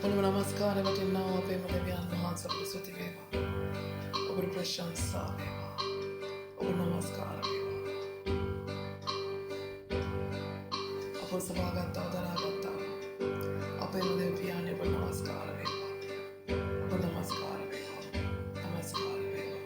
ඔබට නමස්කාර වටිනා අපේ දෙවියන් වහන්සේට ස්තුති වේවා. ඔබට ප්‍රශංසා වේවා. ඔබ නමස්කාර වේවා. අප සභාගතව දරාගත්තා. අපේ දෙවියන් ඔබ නමස්කාර වේවා. ඔබ නමස්කාර වේවා. නමස්කාර වේවා.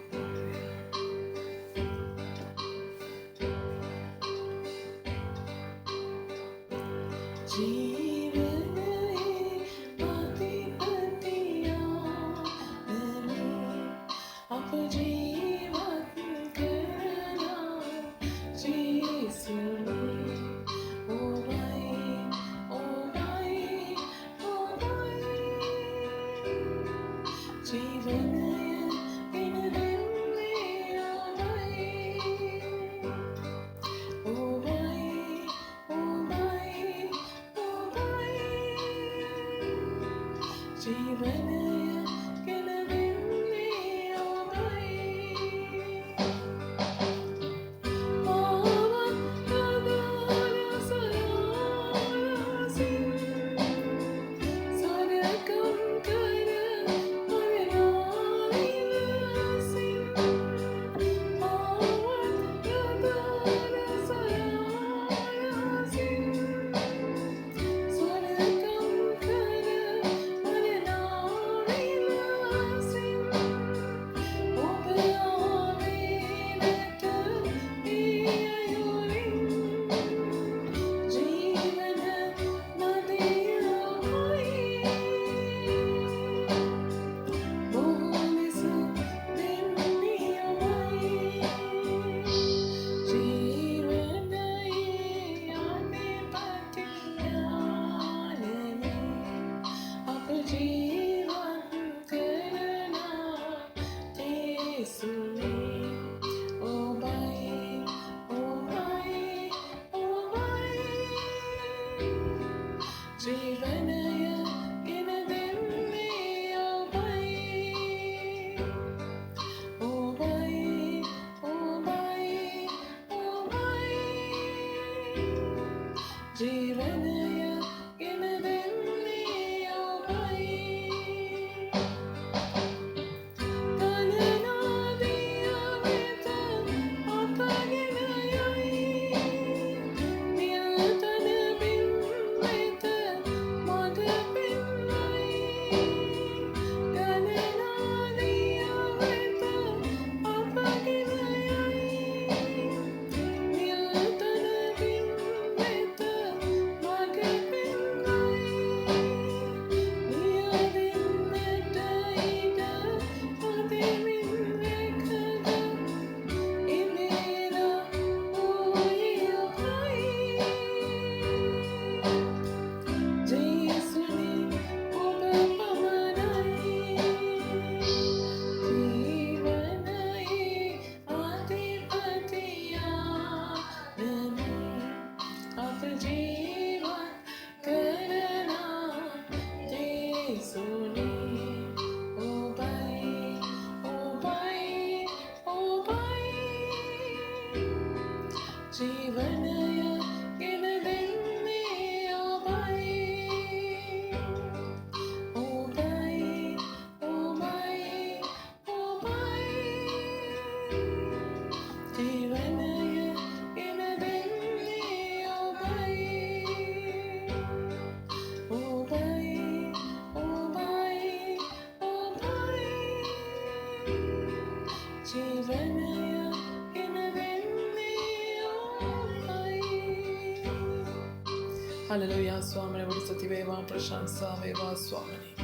Hallelujah, Swamini, ඔබට ස්තුති වේවා, ප්‍රශංසා වේවා ස්වාමිනී.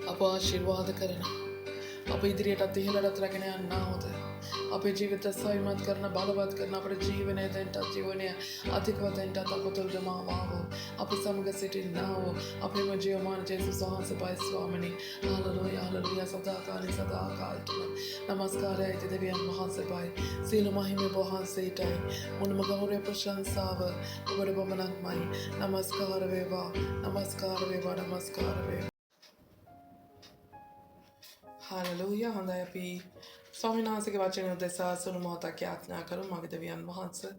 අප ආශිර්වාද කරනවා. අප ඉදිරියටත් ඉහළටත් රැගෙන යන්නවද? අපේ ජීවිත සවිමත් කරන බලවත් කරන අපේ ජීවනයේ දෙන්නට ජීවනය අධිකව දෙන්නට අප තුළට මාවාවෝ. අපි සමග සිටින්නවෝ. අපේම ජීවමාන ජේසුස් වහන්සේ පයි ස්වාමිනී. හල්ලෙලූයා හල්ලෙලූයා සදාකාලීසදාකාලතුම. නමස්කාරය ඇති දෙවියන් වහන්සේ පයි. සියලු මහිමය වහන්සේටයි. මුළුම ගෞරවය ප්‍රශංසාව ඔබට පමණක්මයි. නමස්කාර වේවා. නමස්කාර වේවා. නමස්කාර වේවා. හල්ලෙලූයා. හොඳයි අපි ස්වාමීන් වහන්සේගේ වචනය උදෙසා සුළු මොහොතක් යාඥා කරමු. මගේ දෙවියන් වහන්සේ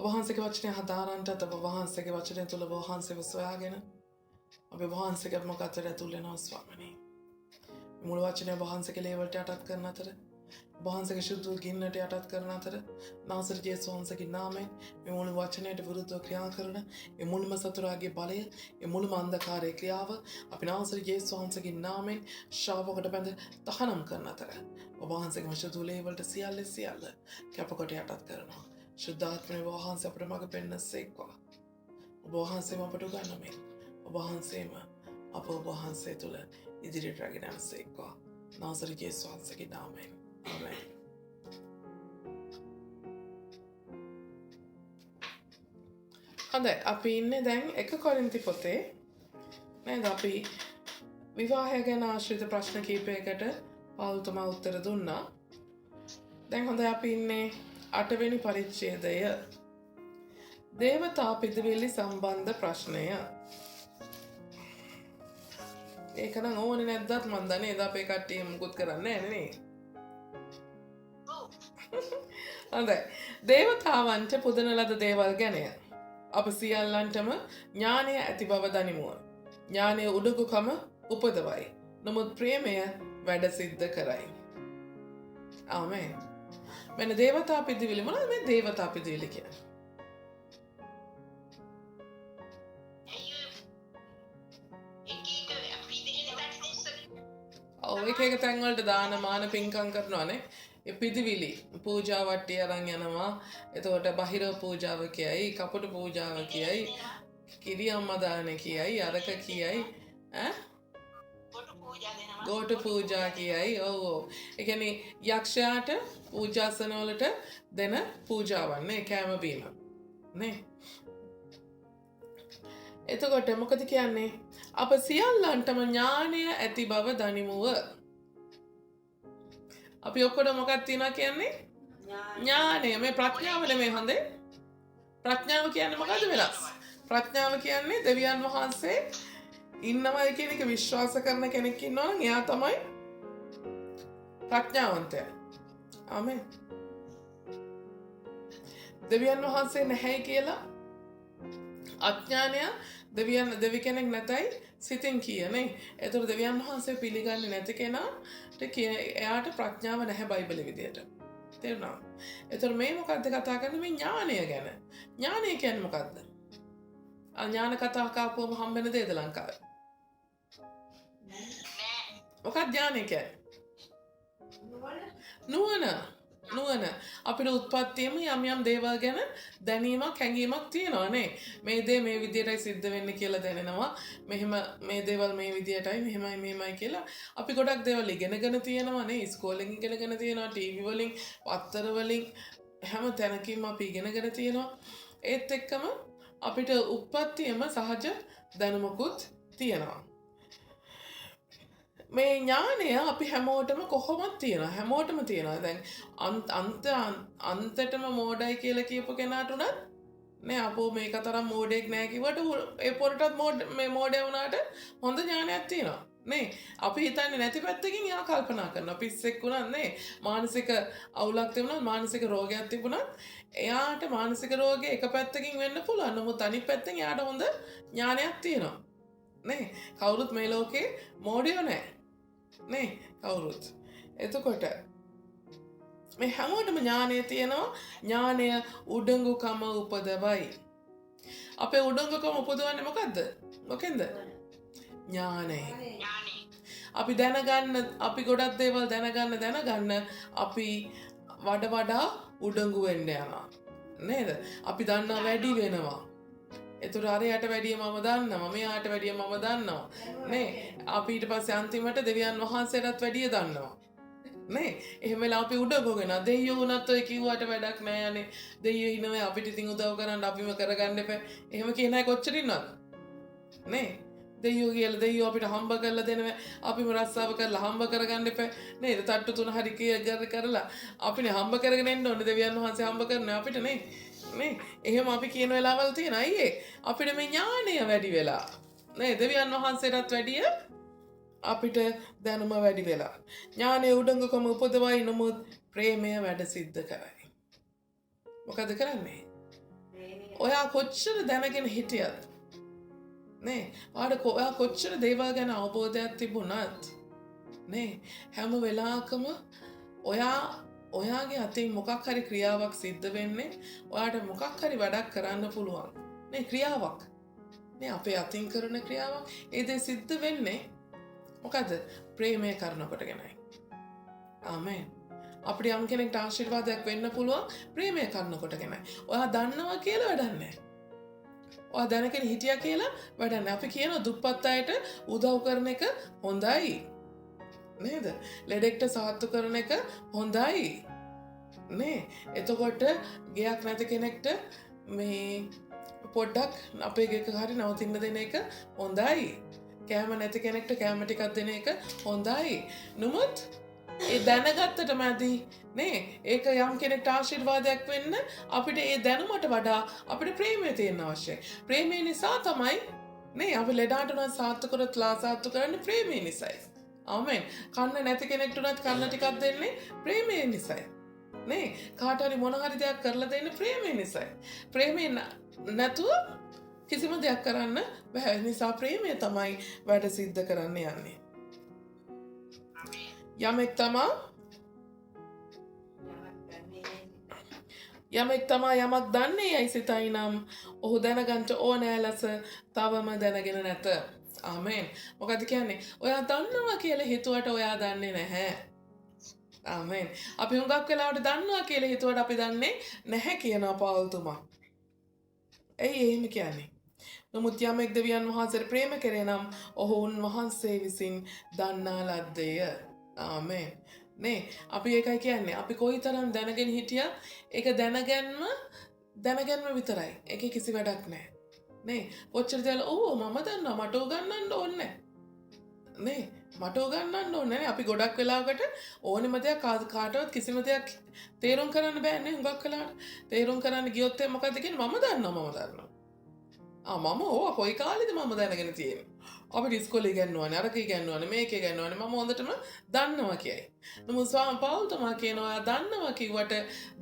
ඔබ වහන්සේගේ වචනය හදාරන්නට ඔබ වහන්සේගේ වචනය තුළ ඔබ වහන්සේව සොයාගෙන අපේ වහන්සේගේ මොකක්ද ඇතුල් වෙනවා ස්වාමිනේ. මුළු වචනය වහන්සේගේ ලේවලට යටත් කරන අතර වහන්සේගේ ශුද්ධ ගින්නට යටත් කරන අතර නාසර් ජේසුස් වහන්සේගේ නාමයෙන් මේ මුළු වචනයට විරුද්ධව ක්‍රියා කරන මේ මුළුම සතුරාගේ බලය මේ මුළුම අන්ධකාරයේ ක්‍රියාව අපි නාසර් ජේසුස් වහන්සේගේ නාමයෙන් ශාපකට බැඳ තහනම් කරන අතර ඔබ වහන්සේගේ ශුද්ධ ලේවලට සියල්ල කැපකොට යටත් කරනවා. ශුද්ධාත්මය වහන්සේ අපට මඟ පෙන්වසේක්වා. ඔබ වහන්සේම අපට උගන්වමින් ඔබ වහන්සේම අප ඔබ වහන්සේ තුළ ඉදිරියට රැගෙන යනසේක්වා. නාසර් ජේසුස් වහන්සේගේ නාමයෙන්. ආමෙන්. හොඳයි අපි ඉන්නේ දැන් 1 කොරින්ති පොතේ නේද අපි විවාහය ගැන ආශ්‍රිත ප්‍රශ්න කීපයකට පාවුල්තුමා උත්තර දුන්නා. දැන් හොඳයි අපි ඉන්නේ 8 වෙනි පරිච්ඡේදය. දේවතා පිදවිලි සම්බන්ධ ප්‍රශ්නය. ඒක නම් ඕනේ නැද්දත් මන් දන්නේ එදා අපේ කට්ටිය මුකුත් කරන්නේ නැහැ නේ. හොඳයි. දේවතාවන්ට පුදන ලද දේවල් ගැනය. අප සියල්ලන්ටම ඥානය ඇති බව දනිමු. ඥානය උඩඟුකම උපදවයි. නමුත් ප්‍රේමය වැඩ සිද්ධ කරයි. ආමේන්. මෙන්න දේවතා පිදවිලි මොනවද මේ දේවතා පිදවිලි කියන්නේ? එක තැන්වලට දාන මාන පින්කම් කරනවානේ. ඒ පිදිවිලි පූජා වට්ටිය අරන් යනවා. එතකොට බහිරව පූජාව කියයි, කපුටු පූජාව කියයි, කිරි අම්මා දාන කියයි, අරක කියයි, ගෝඨ පූජා කියයි. ඔව්. ඒ කියන්නේ යක්ෂයාට පූජාසන වලට දෙන පූජාවන් නේ කෑම බීම. නේ. එතකොට මොකද කියන්නේ? අප සියල්ලන්ටම ඥානය ඇති බව දනිමුව. අපි ඔක්කොටම මොකක්ද තියනවා කියන්නේ? ඥානය. මේ ප්‍රඥාව නෙමෙයි හොඳේ. ප්‍රඥාව කියන්නේ මොකද්ද වෙනස්? ප්‍රඥාව කියන්නේ දෙවියන් වහන්සේ ඉන්නවයි කියන එක විශ්වාස කරන කෙනෙක් ඉන්නවා නම් එයා තමයි ප්‍රඥාවන්තයා. ආමෙන්. දෙවියන් වහන්සේ නැහැයි කියලා අඥානය දෙවි කෙනෙක් නැතයි සිතින් කියන්නේ. ඒතර දෙවියන් වහන්සේ පිළිගන්නේ නැති කෙනාට එයාට ප්‍රඥාව නැහැ බයිබලෙ විදියට. තේරුණා? ඒතර මේ මොකද්ද කතා කරන්නේ මේ ඥානය ගැන. ඥානය කියන්නේ මොකද්ද? ඥාන කතා කාපුවම හම්බෙන දේද ලංකාවේ? මොකක්ද ඥානය කියන්නේ? නුවණ. අපිට උත්පත්තියම යම් දේවල් ගැන දැනීමක් හැඟීමක් තියෙනවා නේ. මේ දේ මේ විදියටයි සිද්ධ වෙන්නේ කියලා දැනෙනවා. මෙහෙම මේ දේවල් මේ විදියටයි මෙහෙමයි කියලා. අපි ගොඩක් දේවල් ඉගෙනගෙන තියෙනවා නේ. ඉස්කෝලෙන් ඉගෙනගෙන තියෙනවා, ටීවී වලින්, පත්තර වලින් හැම තැනකින්ම අපි ඉගෙනගෙන තියෙනවා. ඒත් එක්කම අපිට උත්පත්තියම සහජ දැනුමකුත් තියෙනවා. මේ ඥානය අපි හැමෝටම කොහොමද තියෙනවා? හැමෝටම තියෙනවා. දැන් අන්තටම මෝඩයි කියලා කියපු කෙනාට උනත් නේ අපෝ මේක තරම් මෝඩෙක් නෑ කිව්වට ඒ පොරටත් මේ මෝඩය වුණාට හොඳ ඥානයක් තියෙනවා. නේ අපි හිතන්නේ නැති පැත්තකින් යා කල්පනා කරනවා. පිස්සෙක් වුණත් නේ මානසික අවුලක් තිබුණත් මානසික රෝගයක් තිබුණත් එයාට මානසික රෝගේ එක පැත්තකින් වෙන්න පුළුවන්. නමුත් අනිත් පැත්තෙන් එයාට හොඳ ඥානයක් තියෙනවා. නේ කවුරුත් මේ ලෝකේ මෝඩයෝ නෑ. නේ කවුරුත්. එතකොට මේ හැමෝටම ඥානය තියෙනවා. ඥානය උඩඟුකම උපදවයි. අපේ උඩඟුකම උපදවන්නේ මොකද්ද? මොකෙන්ද? ඥානයෙන්. අපි දැනගන්න අපි ගොඩක් දේවල් දැනගන්න අපි වඩා උඩඟු වෙන්න යනවා. නේද? අපි දන්නවා වැඩි වෙනවා. එතුර අරයට වැඩිය මම දන්නවා, මෙයාට වැඩිය මම දන්නවා. නේ අපි ඊට පස්සේ අන්තිමට දෙවියන් වහන්සේටත් වැඩිය දන්නවා. නේ එහෙම වෙලා අපි උඩගොගෙන දෙයියෝ උනත් ඔය කිව්වට වැඩක් නෑ යන්නේ. දෙයියෝ ඉනවේ අපිට ඉතින් උදව් කරන්න අපිම කරගන්න එපා. එහෙම කියන අය කොච්චර ඉන්නවද? නේ දෙයියෝ කියලා දෙයියෝ අපිට හම්බ කරලා දෙනවා. අපිම රස්සාව කරලා හම්බ කරගන්න එපා. නේද? තට්ටු තුන හරි කරලා අපිනේ හම්බ කරගෙන එන්න ඕනේ. දෙවියන් වහන්සේ හම්බ කරනවා අපිට නේ. නේ එහෙම අපි කියන වෙලාවල් තියෙන අයියේ අපිට මේ ඥානය වැඩි වෙලා නේ දෙවියන් වහන්සේටත් වැඩිය අපිට දැනුම වැඩි වෙලා ඥානය උඩඟුකම උපදවයි නමුත් ප්‍රේමය වැඩ සිද්ධ කරයි. මොකද කරන්නේ? ඔයා කොච්චර දැනගෙන හිටියත් නේ ඔයා කොච්චර දේවල් ගැන අවබෝධයක් තිබුණත් නේ හැම වෙලාවකම ඔයාගේ අතින් මොකක් හරි ක්‍රියාවක් සිද්ධ වෙන්නේ ඔයාට මොකක් හරි වැඩක් කරන්න පුළුවන් නේ ක්‍රියාවක් නේ අපේ අතින් කරන ක්‍රියාවක් ඒ දේ සිද්ධ වෙන්නේ මොකද ප්‍රේමය කරනකොටගෙනයි ආමේන් අපිට යම් කෙනෙක්ට ආශිර්වාදයක් වෙන්න පුළුවන් ප්‍රේමය කරනකොටගෙනයි ඔයා දන්නවා කියලා වැඩක් නැහැ ඔයා දැනගෙන හිටියා කියලා වැඩක් නැහැ අපි කියනවා දුප්පත් අයට උදව් කරන එක හොඳයි නේද ලෙඩෙක්ට සාත්තු කරන එක හොඳයි නේ එතකොට ගෙයක් නැති කෙනෙක්ට මේ පොඩ්ඩක් අපේ ගෙක හරි නවතින්න දෙන එක හොඳයි කෑම නැති කෙනෙක්ට කෑම ටිකක් දෙන එක හොඳයි නමුත් ඒ දැනගත්තට මැදි නේ ඒක යම් කෙනෙක්ට ආශිර්වාදයක් වෙන්න අපිට ඒ දැනුමට වඩා අපිට ප්‍රේමය තියෙන්න අවශ්‍යයි ප්‍රේමය නිසා තමයි නේ අපි ලෙඩාට උනත් සාත්තු කරත් සාත්තු කරන්නේ ප්‍රේමය නිසායි ආමෙන් කන්න නැති කෙනෙක්ට උනත් කන්න ටිකක් දෙන්නේ ප්‍රේමය නිසායි නේ කාට හරි මොන හරි දෙයක් කරලා දෙන්න ප්‍රේමය නිසායි ප්‍රේමය නැතුව කිසිම දෙයක් කරන්න බැහැ නිසා ප්‍රේමය තමයි වැඩ සිද්ධ කරන්න යන්නේ යමෙක් තමා යමක් දන්නේ යයි සිතයි නම් ඔහු දැනගන්ට ඕනෑ ලෙස තවම දැනගෙන නැත ආමෙන් මොකද කියන්නේ ඔයා දන්නවා කියලා හිතුවට ඔයා දන්නේ නැහැ ආමෙන් අපි හුඟක් වෙලාවට දන්නවා කියලා හිතුවට අපි දන්නේ නැහැ කියනවා පවුල්තුමා ඇයි එහෙම කියන්නේ නමුත් යමෙක් දෙවියන් වහන්සේට ප්‍රේම කරේ නම් ඔහු උන්වහන්සේ විසින් දන්නා ලද්දේය ආමෙන් නේ අපි ඒකයි කියන්නේ අපි කොයිතරම් දැනගෙන හිටියත් ඒක දැනගැන්ම විතරයි ඒකේ කිසි වැඩක් නැහැ නේ කොච්චර දේවල් මම දන්නවා මට උගන්නන්න ඕනේ නේ මට උගන්නන්න ඕනේ අපි ගොඩක් වෙලාවකට ඕනෙම දෙයක් කාටවත් කිසිම දෙයක් තේරුම් කරන්න බෑනේ හුඟක් වෙලාවට තේරුම් කරන්න ගියොත් මොකද කියන්නේ මම දන්නවා මම කොයි කාලෙද මම දැනගෙන තියෙන්නේ අපිට ඉස්කෝලේ ඉගෙනුවානේ අරක ඉගෙනුවානේ මේක ඉගෙනුවානේ මම හොඳටම දන්නවා කියයි නමුත් ස්වාමීන් පවුල්තුමා කියනවා දන්නවා කිව්වට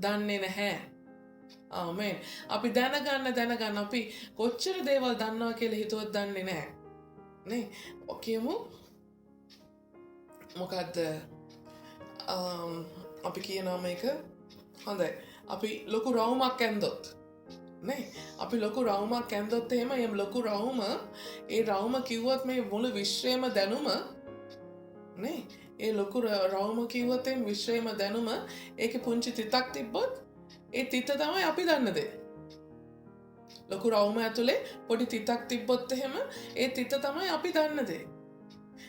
දන්නේ නැහැ ආමෙන් අපි දැනගන්න අපි කොච්චර දේවල් දන්නවා කියලා හිතුවත් දන්නේ නැහැ නේ කියමු මොකද්ද අපි කියනවා මේක හොඳයි අපි ලොකු රවුමක් ඇන්දොත් නේ අපි ලොකු රවුමක් ඇන්දොත් එහෙම එම් ලොකු රවුම ඒ රවුම කිව්වොත් මේ මුළු විශ්වයම දැනුම නේ ඒ ලොකු රවුම කිව්වොත් එම් විශ්වයම දැනුම ඒකේ පුංචි තිතක් තිබ්බොත් ඒ තිත තමයි අපි දන්න දේ ලොකු රවුම ඇතුලේ පොඩි තිතක් තිබ්බොත් එහෙම ඒ තිත තමයි අපි දන්න දේ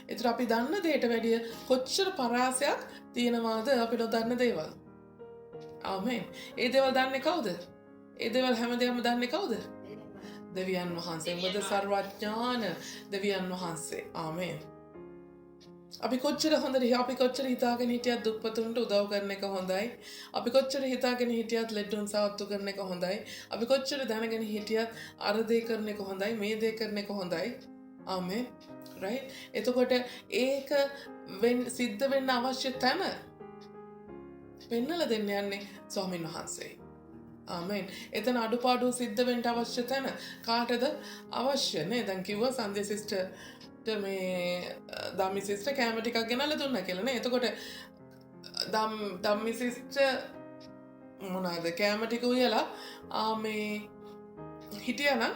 ඒතර අපි දන්න දේට වැඩිය කොච්චර පරාසයක් තියෙනවාද අපි නොදන්න දේවල් ආමෙන් ඒ දේවල් දන්නේ කවුද ඒ දේවල් හැමදේම දන්නේ කවුද දෙවියන් වහන්සේ මොකද සර්වඥාන දෙවියන් වහන්සේ ආමෙන් අපි කොච්චර හොඳට අපි කොච්චර හිතාගෙන හිටියත් දුප්පතුන්ට උදව් කරන එක හොඳයි අපි කොච්චර හිතාගෙන හිටියත් ලෙඩුන් සාත්තු කරන එක හොඳයි අපි කොච්චර දැනගෙන හිටියත් අර දේ කරන එක හොඳයි මේ දේ කරන එක හොඳයි ආමෙන් රයිට් එතකොට ඒක සිද්ධ වෙන්න අවශ්‍ය තැන පෙන්නලා දෙන්න යන්නේ ස්වාමීන් වහන්සේ ආමෙන් එතන අඩුපාඩු සිද්ධ වෙන්න අවශ්‍ය තැන කාටද අවශ්‍ය නේ දැන් කිව්වා සන්දේ සිස්ටර් මේ ධම්මි සිස්ටර් කැම ටිකක් ගෙනල්ලා දුන්නා කියලා නේ එතකොට ධම්මි සිස්ටර් මොනවාද කැම ටික උයලා මේ හිටියානම්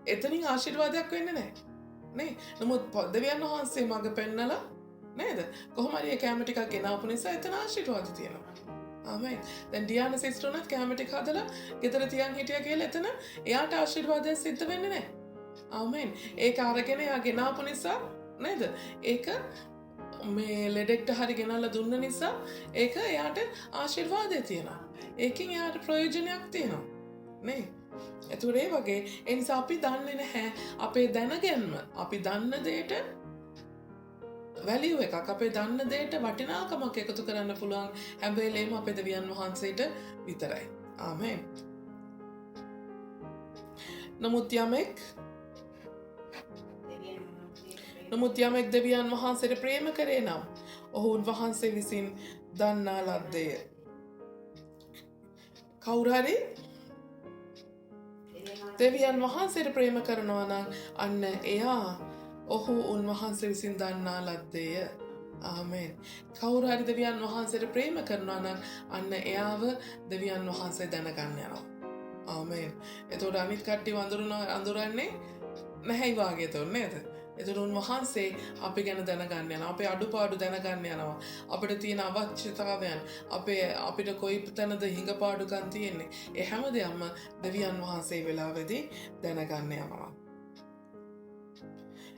එතනින් ආශිර්වාදයක් වෙන්නේ නැහැ නේ නමුත් දෙවියන් වහන්සේ මඟ පෙන්නලා නේද කොහොම හරි ඒ කැම ටිකක් ගෙනාපු නිසා එතන ආශිර්වාද තියෙනවා ආමෙන් දැන් ඩියාන සිස්ටර් උනත් කැම ටික හදලා ගෙදර තියන් හිටියා කියලා එතන එයාට ආශිර්වාදය සිද්ධ වෙන්නේ නැහැ ආමෙන් ඒක අරගෙන එයා ගෙනාපු නිසා නේද ඒක මේ ලෙඩෙක්ට හරි ගෙනල්ලා දුන්න නිසා ඒක එයාට ආශිර්වාදය තියෙනවා ඒකෙන් එයාට ප්‍රයෝජනයක් තියෙනවා නේ එතකොට ඒ වගේ ඒ නිසා අපි දන්නේ නැහැ අපේ දැනගැන්ම අපි දන්න දෙයට වැලියු එකක් අපේ දන්න දෙයට වටිනාකමක් එකතු කරන්න පුළුවන් හැම වෙලේම අපේ දෙවියන් වහන්සේට විතරයි ආමෙන් නමුත් යමෙක් දෙවියන් වහන්සේට ප්‍රේම කරේ නම් ඔහු උන්වහන්සේ විසින් දන්නා ලද්දේය කවුරු හරි දෙවියන් වහන්සේට ප්‍රේම කරනවා නම් අන්න එයා ඔහු උන්වහන්සේ විසින් දන්නා ලද්දේය. ආමෙන්. කවුරු හරි දෙවියන් වහන්සේට ප්‍රේම කරනවා නම් අන්න එයාව දෙවියන් වහන්සේ දැනගන්න යනවා. ආමෙන්. එතකොට අනිත් කට්ටිය අඳුරන්නේ නැහැ වාගේ තොර නේද? එතකොට උන්වහන්සේ අපි ගැන දැනගන්න යනවා. අපේ අඩුපාඩු දැනගන්න යනවා. අපිට තියෙන අවශ්‍යතාවයන්, අපිට කොයි තැනද හිඟපාඩුකම් තියෙන්නේ. ඒ හැම දෙයක්ම දෙවියන් වහන්සේ වෙලාවේදී දැනගන්න යනවා.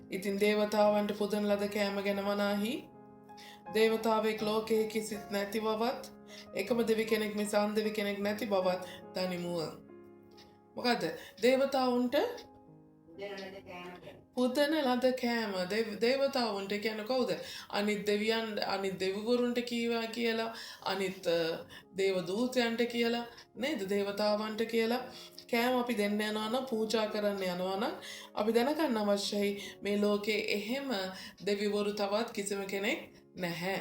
ඉතින් දේවතාවන්ට පුදන ලද කෑම ගැන වනාහි දේවතාවෙක් ලෝකයේ කිසිත් නැති බවත් එකම දෙවි කෙනෙක් මිස අන් දෙවි කෙනෙක් නැති බවත් දනිමුව. මොකද දේවතාවුන්ට පුදන ලද කෑම දේවතාවුන්ට කියන කවුද? අනිත් දෙවියන් අනිත් දෙවිවරුන්ට කීවා කියලා, අනිත් දේව දූතයන්ට කියලා නේද? දේවතාවන්ට කියලා කෑම අපි දෙන්න යනවා නම්, පූජා කරන්න යනවා නම් අපි දැනගන්න අවශ්‍යයි මේ ලෝකේ එහෙම දෙවිවරු තවත් කිසිම කෙනෙක් නැහැ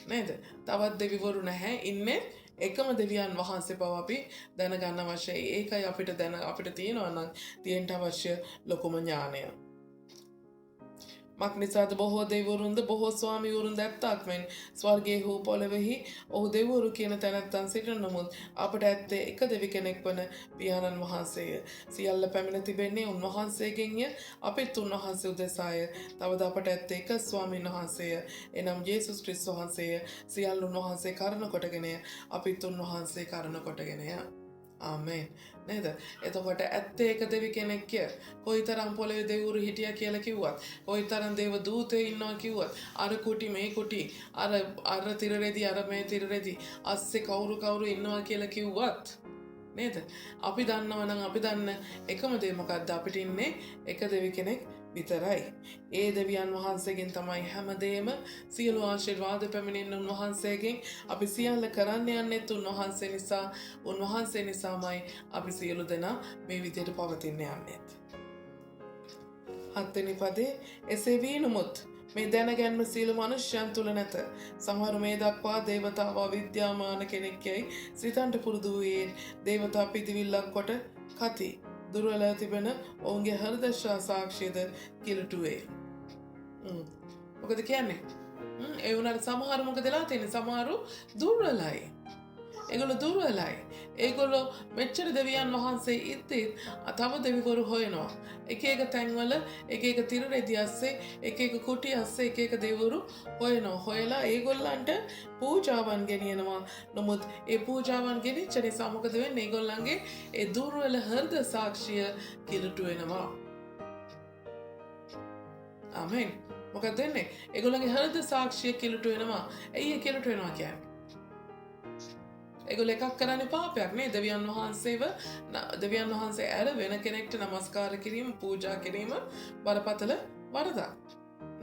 නේද? තවත් දෙවිවරු නැහැ. ඉන්නේ එකම දෙවියන් වහන්සේ බව අපි දැනගන්න අවශ්‍යයි. ඒකයි අපිට තියෙනවා නම් තියෙන්න අවශ්‍ය ලොකුම ඥානය. මක් නිසාද බොහෝ දෙවිවරුන්ද බොහෝ ස්වාමිවරුන් දැත්තක් මෙන් ස්වර්ගයේ හෝ පොළොවෙහි ඔහු දෙවිවරු කියන තැනැත්තන් සිටින නමුත් අපට ඇත්තේ එක දෙවි කෙනෙක් වන පියාණන් වහන්සේය. සියල්ල පැමිණ තිබෙන්නේ උන්වහන්සේගෙන්ය. අපිත් උන්වහන්සේ උදෙසාය. තවද අපට ඇත්තේ එක ස්වාමීන් වහන්සේය. එනම් යේසුස් ක්‍රිස්තුස් වහන්සේය. සියල්ල උන්වහන්සේ කරන කොටගෙනය. අපිත් උන්වහන්සේ කරන කොටගෙනය. ආමෙන්. නේද? එතකොට ඇත්තේ එක දෙවි කෙනෙක්ය. කොයිතරම් පොළවේ දෙවිවරු හිටියා කියලා කිව්වත්, කොයිතරම් දේව දූතයෝ ඉන්නවා කිව්වත්, අර කුටි මේ කුටි, අර තිරරෙදි අර මේ තිරරෙදි අස්සේ කවුරු ඉන්නවා කියලා කිව්වත් නේද? අපි දන්නවා නම් අපි දන්න එකම දේ මොකද්ද? අපිට ඉන්නේ එක දෙවි කෙනෙක් විතරයි. ඒ දෙවියන් වහන්සේගෙන් තමයි හැමදේම සියලු ආශිර්වාද පැමිණෙන්නේ උන්වහන්සේගෙන්. අපි සියල්ල කරන්න යන්නේ උන්වහන්සේ නිසාමයි අපි සියලු දෙනා මේ විදිහට පවතින්න යන්නේ. 7 වෙනි පදේ එසේ වී නමුත් මේ දැනගැන්ම සියලු මනුෂ්‍යයන් තුල නැත. සමහර මේ දක්වා දේවතාවා විද්‍යාමාන කෙනෙක් යයි සිතන්ට පුරුදු වූයේ දේවතා පිටිවිල්ලක් කොට කති දුර්වල තිබෙන ඔවුන්ගේ හෘද සාක්ෂියද කිලුටුවේ. මොකද කියන්නේ? ඒ වුණාට සමහර මොකද වෙලා තියෙන්නේ? සමහරු දුර්වලයි. ඒගොල්ලෝ දුර්වලයි. ඒගොල්ලෝ මෙච්චර දෙවියන් වහන්සේ ඉද්දී තව දෙවිවරු හොයනවා. එක එක තැන්වල එක එක තිරරෙදි අස්සේ එක එක කුටි අස්සේ එක එක දෙවිවරු හොයනවා. හොයලා ඒගොල්ලන්ට පූජාවන් ගෙනියනවා. නමුත් ඒ පූජාවන් ගෙනිච්ච නිසා මොකද වෙන්නේ? ඒගොල්ලන්ගේ ඒ දුර්වල හෘද සාක්ෂිය කිලුටු වෙනවා. ආමෙන්. මොකද වෙන්නේ? ඒගොල්ලන්ගේ හෘද සාක්ෂිය කිලුටු වෙනවා. ඇයි ඒ කිලුටු වෙනවා කියන්නේ? ඒගොල්ලෝ එකක් කරන්නේ පාපයක් නේ. දෙවියන් වහන්සේ ඇර වෙන කෙනෙක්ට නමස්කාර කිරීම, පූජා කිරීම බරපතල වරදක්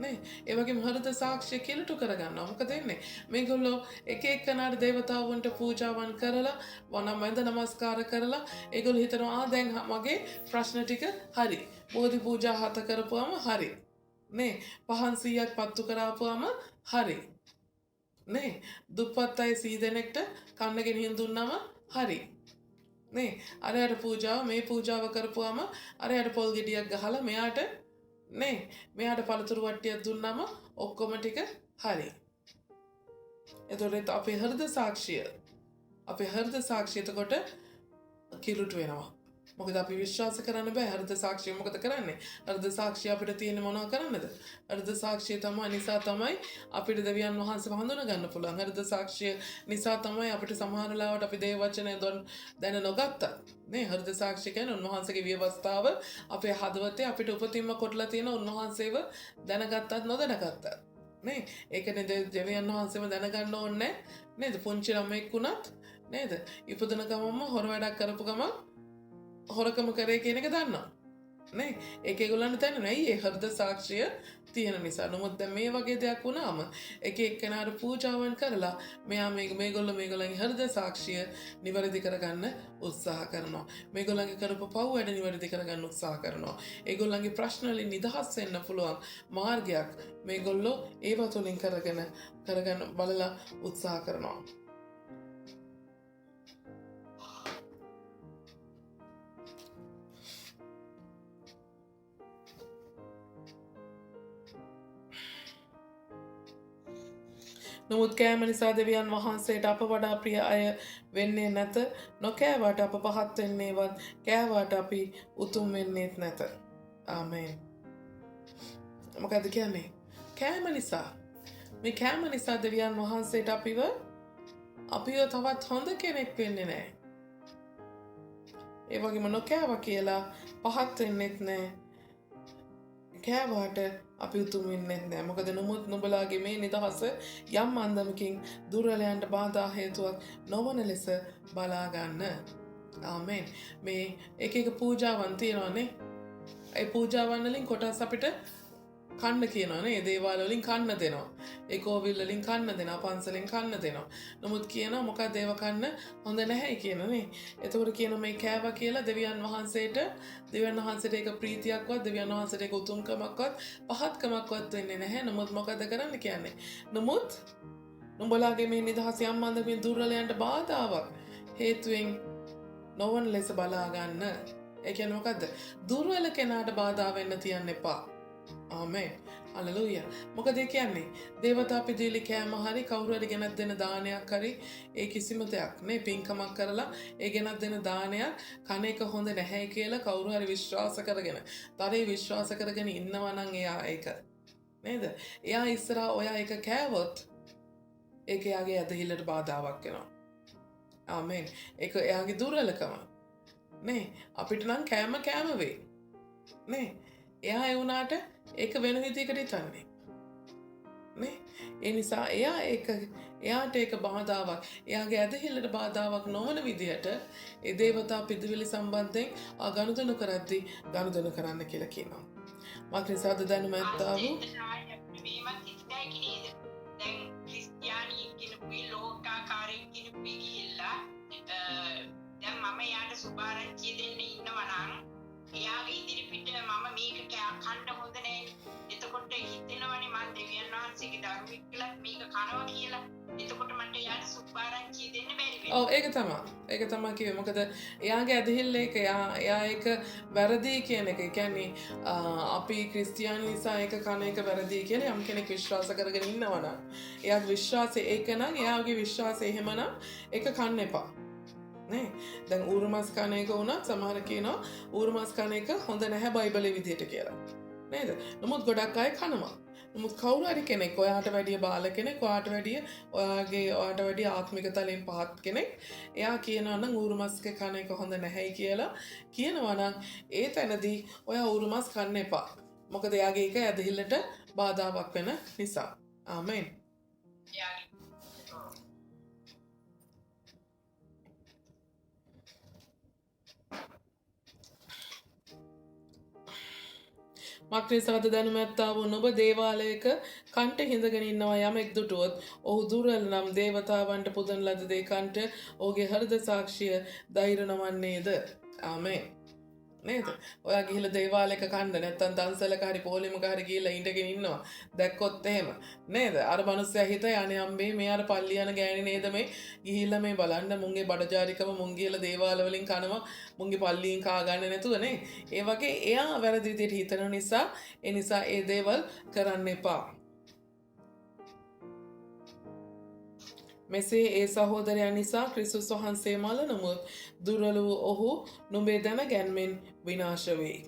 නේ. ඒ වගේම හෘද සාක්ෂිය කිලුටු කරගන්නවා. මොකද වෙන්නේ? මේගොල්ලෝ එක එක්කෙනාට දේවතාවුන්ට පූජාවන් කරලා, වඳ නමස්කාර කරලා ඒගොල්ලෝ හිතනවා දැන් මගේ ප්‍රශ්න ටික හරි. බෝධි පූජා 7 කරපුවම හරි. නේ. පහන් 100ක් පත්තු කරාපුවම හරි. නේ. දුප්පත් අය 100 දෙනෙක්ට කන්න ගෙනියන් දුන්නම හරි. නේ. අරයට පූජාව මේ පූජාව කරපුවාම අරයට පොල් ගෙඩියක් ගහලා මෙයාට පළතුරු වට්ටියක් දුන්නම ඔක්කොම ටික හරි. එතකොට අපේ හෘද සාක්ෂිය එතකොට කිලුට වෙනවා. මොකද අපි විශ්වාස කරන්න බෑ හෘද සාක්ෂිය මොකද කරන්නේ? හෘද සාක්ෂිය අපිට තියෙන මොනව කරන්නද? හෘද සාක්ෂිය නිසා තමයි අපිට දෙවියන් වහන්සේව හඳුනා ගන්න පුළුවන්. හෘද සාක්ෂිය නිසා තමයි අපිට සමහර ලාවට අපි දේව වචනය දැන නොගත්තා. නේ හෘද සාක්ෂිය කියන්නේ උන්වහන්සේගේ ව්‍යවස්ථාව අපේ හදවතේ අපිට උපතින්ම කොටලා තියෙන උන්වහන්සේව දැනගත්තත් නොදැනගත්තත්. නේ ඒකනේ දෙවියන් වහන්සේව දැනගන්න ඕනේ නේද? පුංචි ළමෙක් වුණත් නේද? ඉපදුන ගමන්ම හොර වැඩක් කරපු ගමන් හොරකම කරේ කියන එක දන්නවා නේ. ඒක ඒගොල්ලන්ට දැනෙනවා. ඇයි? ඒ හෘද සාක්ෂිය තියෙන නිසා. නමුත් දැන් මේ වගේ දෙයක් වුණාම එක එක්කෙනාට පූජාවන් කරලා මේගොල්ලන්ගේ හෘද සාක්ෂිය නිවැරදි කරගන්න උත්සාහ කරනවා. මේගොල්ලන්ගේ කරපු පව් වැඩ නිවැරදි කරගන්න උත්සාහ කරනවා. ඒගොල්ලන්ගේ ප්‍රශ්න වලින් නිදහස් වෙන්න පුළුවන් මාර්ගයක් මේගොල්ලෝ ඒව තුලින් කරගෙන බලලා උත්සාහ කරනවා. නමුත් කෑම නිසා දෙවියන් වහන්සේට අප වඩා ප්‍රිය අය වෙන්නේ නැත. නොකෑවට අප පහත් වෙන්නේවත් කෑවට අපි උතුම් වෙන්නේත් නැත. ආමේන්. මොකද කියන්නේ? කෑම නිසා. මේ කෑම නිසා දෙවියන් වහන්සේට අපිව තවත් හොඳ කෙනෙක් වෙන්නේ නැහැ. ඒ වගේම නොකෑවා කියලා පහත් වෙන්නෙත් නැහැ. කෑවාට අපි උතුම් වෙන්නෙත් නැහැ. මොකද නුඹලාගේ මේ නිදහස යම් අන්දමකින් දුර්වලයන්ට බාධා හේතුවක් නොවන ලෙස බලා ගන්න. ආමේන්. මේ එක පූජාවන් තියෙනවානේ. ඒ පූජාවන් වලින් කොටස් අපිට කන්න කියනවානේ. ඒ දේවාල වලින් කන්න දෙනවා. ඒ කෝවිල් වලින් කන්න දෙනවා. පන්සලෙන් කන්න දෙනවා. නමුත් කියනවා මොකද ඒව කන්න හොඳ නැහැ කියනනේ. එතකොට කියනවා මේ කෑවා කියලා දෙවියන් වහන්සේට ඒක ප්‍රීතියක්වත් දෙවියන් වහන්සේට ඒක උතුම්කමක්වත් පහත්කමක්වත් වෙන්නේ නැහැ. නමුත් මොකද කරන්න කියන්නේ? නමුත් නුඹලාගේ මේ නිදහස යම් අන්දමින් දුර්වලයන්ට බාධාවක් හේතුවෙන් නොවන ලෙස බලා ගන්න. ඒ කියන්නේ මොකද්ද? දුර්වල කෙනාට බාධා වෙන්න තියන්න එපා. ආමේන්. හලෙලූයා. මොකද ඒ කියන්නේ දේවතා පිළිලි කෑම හරි කවුරු හරි ගෙනත් දෙන දානයක් හරි ඒ කිසිම දෙයක් නේ පින්කමක් කරලා ඒ ගෙනත් දෙන දානයක් කන එක හොඳ නැහැ කියලා කවුරු හරි විශ්වාස කරගෙන තරේ විශ්වාස කරගෙන ඉන්නවා නම් එයා ඒක නේද? එයා ඉස්සරහා ඔයා ඒක කෑවොත් ඒක එයාගේ ඇදහිල්ලට බාධාවක් වෙනවා. ආමේන්. ඒක එයාගේ දුර්වලකම. නේ අපිට නම් කෑම වේ. නේ එයා ඒ වුණාට ඒක වෙන විදිහකට හිතන්නේ. නේ ඒ නිසා එයාට ඒක බාධාවක්. එයාගේ ඇදහිල්ලට බාධාවක් නොවන විදිහට ඒ දේවතා පිළිවිලි සම්බන්ධයෙන් ගනුදෙනු කරද්දී ගනුදෙනු කරන්න කියලා කියනවා. මා ක්‍රිස්තාද දැනුම ඇත්තා වූ දැන් ක්‍රිස්තියානි කෙනෙකුයි ලෝකාකාරී කෙනෙකුයි ගිහිල්ලා දැන් මම යාට සුභාරංචිය දෙන්න ඉන්නවා නම් එයාගේ ඉදිරිපිට මම මේක කන්න හොඳ නැහැ. එතකොට හිතෙනවනේ මම දෙවියන් වහන්සේගේ ධර්මික කියලා මේක කනවා කියලා. එතකොට මට යාට සුභාරංචිය දෙන්න බැරි වෙනවා. ඔව් ඒක තමයි කිව්වේ. මොකද එයාගේ ඇදහිල්ල ඒක එයා ඒක වැරදි කියන එක. ඒ කියන්නේ අපි ක්‍රිස්තියානි නිසා ඒක කන එක වැරදි කියලා යම් කෙනෙක් විශ්වාස කරගෙන ඉන්නවා නම් එයාගේ විශ්වාසය ඒක නම් එයාගේ විශ්වාසය එහෙමනම් ඒක කන්න එපා. නේ දැන් ඌරුමස් කන එක වුණත් සමහර කියනවා ඌරුමස් කන එක හොඳ නැහැ බයිබලයේ විදිහට කියලා. නේද? නමුත් ගොඩක් අය කනවා. නමුත් කවුරු හරි කෙනෙක් ඔයාට වැඩිය බාල කෙනෙක් ඔයාට වැඩිය ආත්මික තලෙන් පහත් කෙනෙක් එයා කියනවා නම් ඌරුමස් කන එක හොඳ නැහැයි කියලා කියනවා නම් ඒ තැනදී ඔයා ඌරුමස් කන්න එපා. මොකද එයාගේ ඒක ඇදහිල්ලට බාධාවක් වෙන නිසා. ආමේන්. මක්‍රිස්තවද දැනුම ඇත්තා වූ නුඹ දේවාලයක කන්ට හිඳගෙන ඉන්නවා යමෙක් දුටුවොත් ඔහු දුර්වල නම් දේවතාවන්ට පුදන ලද දේ කන්ට ඔහුගේ හෘද සාක්ෂිය ධෛර්ය නොවන්නේද? ආමේන්. නේද? ඔයා ගිහිල්ලා දේවාලයක කන්න නැත්තම් දන්සලක හරි පොලිමක හරි ගිහිල්ලා ඉඳගෙන ඉන්නවා. දැක්කොත් එහෙම නේද? අර මනුස්සයා හිතේ අනේ අම්බේ මේ අර පල්ලි යන ගෑණි නේද මේ ගිහිල්ලා මේ බලන්න මුන්ගේ බඩජාරිකම මුන් ගිහිල්ලා දේවාල වලින් කනවා මුන්ගේ පල්ලියෙන් කා ගන්න නැතුව නේ. ඒ වගේ එයා වැරදි විදිහට හිතන නිසා ඒ දේවල් කරන්න එපා. මෙසේ ඒ සහෝදරයන් නිසා ක්‍රිස්තුස් වහන්සේ මළ නමුත් දුර්වල වූ ඔහු නුඹේ දැන ගැන්මෙන් විනාශ වෙයි.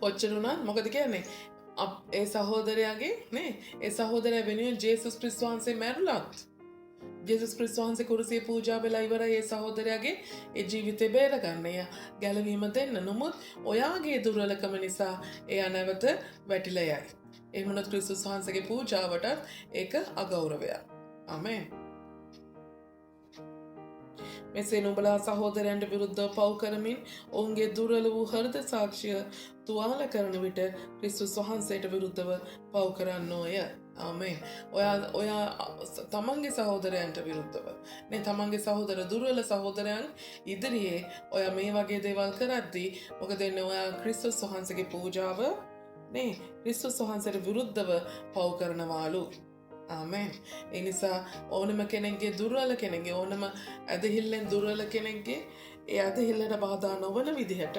කොච්චර වුණත් මොකද කියන්නේ? ඒ සහෝදරයාගේ නේ ඒ සහෝදරයා වෙනුවෙන් ජේසුස් ක්‍රිස්තුස් වහන්සේ මැරුණත් ජේසුස් ක්‍රිස්තුස් වහන්සේ කුරුසියේ පූජා වෙලා ඉවරයි ඒ සහෝදරයාගේ ඒ ජීවිතේ බේරගන්න. එයා ගැලවීම දෙන්න. නමුත් ඔයාගේ දුර්වලකම නිසා එයා නැවත වැටිලා යයි. එහෙම වුණොත් ක්‍රිස්තුස් වහන්සේගේ පූජාවට ඒක අගෞරවයක්. ආමේන්. මෙසේ නුඹලා සහෝදරයන්ට විරුද්ධව පව් කරමින් ඔවුන්ගේ දුර්වල වූ හෘද සාක්ෂිය තුවාල කරන විට ක්‍රිස්තුස් වහන්සේට විරුද්ධව පව් කරන්නෝය. ආමේන්. ඔයා තමන්ගේ සහෝදරයන්ට විරුද්ධව නේ තමන්ගේ දුර්වල සහෝදරයන් ඉදිරියේ ඔයා මේ වගේ දේවල් කරද්දී මොකද වෙන්නේ? ඔයා ක්‍රිස්තුස් වහන්සේගේ පූජාව නේ ක්‍රිස්තුස් වහන්සේට විරුද්ධව පව් කරනවාලු. ආමේන්. ඒ නිසා ඕනම කෙනෙක්ගේ දුර්වල කෙනෙක්ගේ ඕනම ඇදහිල්ලෙන් දුර්වල කෙනෙක්ගේ ඒ ඇදහිල්ලට බාධා නොවන විදිහට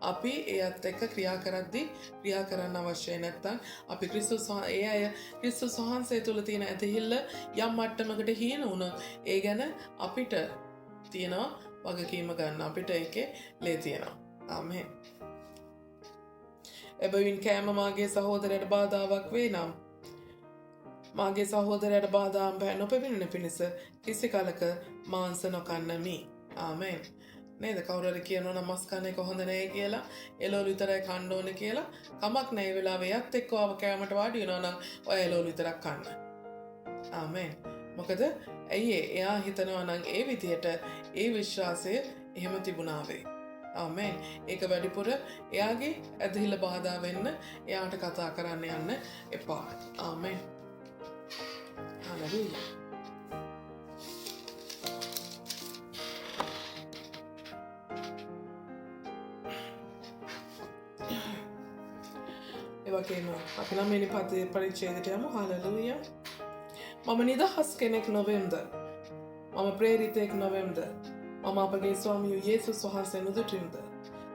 අපි එයත් එක්ක ක්‍රියා කරද්දී ක්‍රියා කරන්න අවශ්‍යයි නැත්තම් අපි ක්‍රිස්තුස් ඒ අය ක්‍රිස්තුස් වහන්සේ තුළ තියෙන ඇතිහිල්ල යම් මට්ටමකට හීන වුණොත් ඒ ගැන අපිට තියෙනවා වගකීම ගන්න අපිට ඒකේ ලේ තියෙනවා. ආමේන්. එබැවින් කෑම මාගේ සහෝදරයට බාධාවක් වේ නම් මාගේ සහෝදරයට බාධාම් පෑ නොපැමිණෙන පිණිස කිසි කලක මාංශ නොකන්නමි. ආමේන්. නේද කවුරුහරි කියනවා නම් මස් කන එක හොඳ නෑ කියලා එළවලු විතරයි කන්න ඕනේ කියලා කමක් නෑ. ඒ වෙලාවේ යත් එක්ක ආව කෑමට වාඩි වෙනවා නම් ඔය එළවලු විතරක් කන්න. ආමේන්. මොකද ඇයි එයා හිතනවා නම් ඒ විදිහට ඒ විශ්වාසය එහෙම තිබුණා වේ. ආමේන්. ඒක වැඩිපුර එයාගේ ඇදහිල්ල බාධා වෙන්න එයාට කතා කරන්න යන්න එපා. ආමේන්. හalleluya. එවගේම අපි නම් මෙනි පරිච්ඡේදයට යමු. හalleluya. මම නිදහස් කෙනෙක් නොවෙම්ද? මම ප්‍රේරිතෙක් නොවෙම්ද? මම අපගේ ස්වාමී යේසුස් වහන්සේ නුදුටින්ද?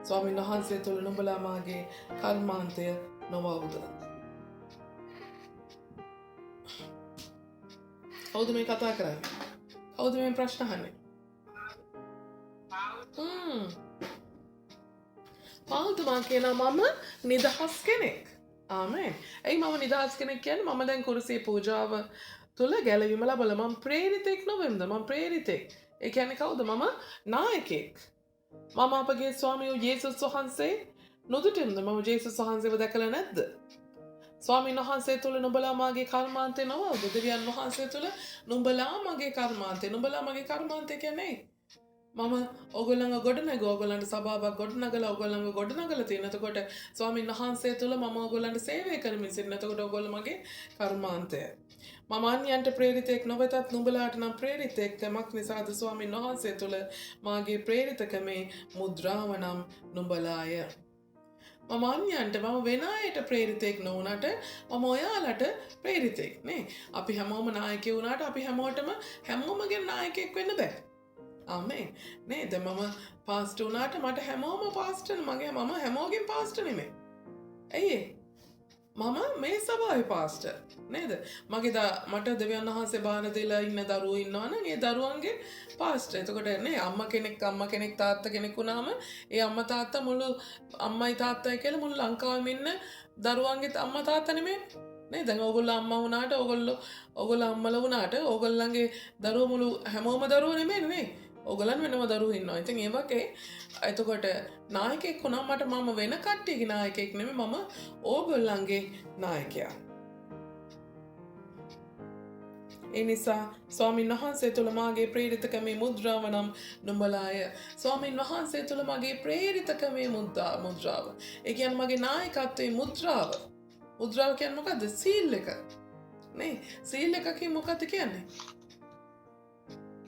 ස්වාමීන් වහන්සේ තුළ නුඹලා මාගේ කර්මාන්තය නොවවුද? කවුද මේ කතා කරන්නේ? කවුද මේ ප්‍රශ්න අහන්නේ? පාල්තුමා කියනවා මම නිදහස් කෙනෙක්. ආමේන්. ඇයි මම නිදහස් කෙනෙක් කියන්නේ? මම දැන් කුරුසිය පූජාව තුළ ගැලවීම ලබලා මම ප්‍රේරිතෙක් නොවෙම්ද? මම ප්‍රේරිතෙක්. ඒ කියන්නේ කවුද? මම නායකයෙක්. මම අපගේ ස්වාමී යේසුස් වහන්සේ නොදුටින්ද? මම යේසුස් වහන්සේව දැකලා නැද්ද? ස්වාමීන් වහන්සේ තුළ නුඹලා මාගේ කර්මාන්තේ නොවවුද? දෙවියන් වහන්සේ තුළ නුඹලා මගේ කර්මාන්තේ. නුඹලා මගේ කර්මාන්තේ කියන්නේ මම ඔයගොල්ලන්ව ගොඩනග ඔයගොල්ලන්ට සභාවක් ගොඩනගලා ඔයගොල්ලන්ව ගොඩනගලා තියෙන. එතකොට ස්වාමීන් වහන්සේ තුළ මම ඔයගොල්ලන්ට සේවය කරමින් සිටින. එතකොට ඔයගොල්ලෝ මගේ කර්මාන්තය. මම අන්‍යයන්ට ප්‍රේරිතෙක් නොවෙතත් නුඹලාට නම් ප්‍රේරිතෙක් කමක් නිසාද ස්වාමීන් වහන්සේ තුළ මාගේ ප්‍රේරිතකමේ මුද්‍රාව නම් නුඹලාය. මම අන්‍යයන්ට මම වෙන අයට ප්‍රේරිතෙක් නොවුනට මම ඔයාලට ප්‍රේරිතෙක් නේ. අපි හැමෝම නායකයෝ වුණාට අපි හැමෝමගේ නායකයෙක් වෙන්න බෑ. ආමේන්. නේද? මම පාස්ටර් වුණාට මට හැමෝම පාස්ටර් මම හැමෝගෙන් පාස්ටර් නෙමෙයි. ඇයි මම මේ සභාවේ පාස්ටර් නේද? මට දෙවියන් වහන්සේ බාර දීලා ඉන්න දරුවෝ ඉන්නවනම් ඒ දරුවන්ගේ පාස්ටර්. එතකොට නේ අම්මා කෙනෙක් තාත්තා කෙනෙක් වුණාම ඒ අම්මා තාත්තා මුළු අම්මයි තාත්තයි කියලා මුළු ලංකාවෙම ඉන්න දරුවන්ගේ අම්මා තාත්තා නෙමෙයි. නේ දැන් ඕගොල්ලෝ අම්මා වුණාට ඕගොල්ලෝ අම්මලා වුණාට ඕගොල්ලන්ගේ දරුවෝ මුළු හැමෝම දරුවෝ නෙමෙයි නේ. ඕගොල්ලන් වෙනම දරුවෝ ඉන්නවා. ඉතින් ඒ වගේ එතකොට නායකයෙක් වුණා මට මම වෙන කට්ටියගේ නායකයෙක් නෙමෙයි මම ඕගොල්ලන්ගේ නායකයා. ඒ නිසා ස්වාමීන් වහන්සේ තුළ මාගේ ප්‍රේරිතකමේ මුද්‍රාව නම් නුඹලාය. ස්වාමීන් වහන්සේ තුළ මගේ ප්‍රේරිතකමේ මුද්‍රාව. ඒ කියන්නේ මගේ නායකත්වයේ මුද්‍රාව. මුද්‍රාව කියන්නේ මොකද්ද? සීල් එක. නේ සීල් එක කියන්නේ මොකද්ද කියන්නේ?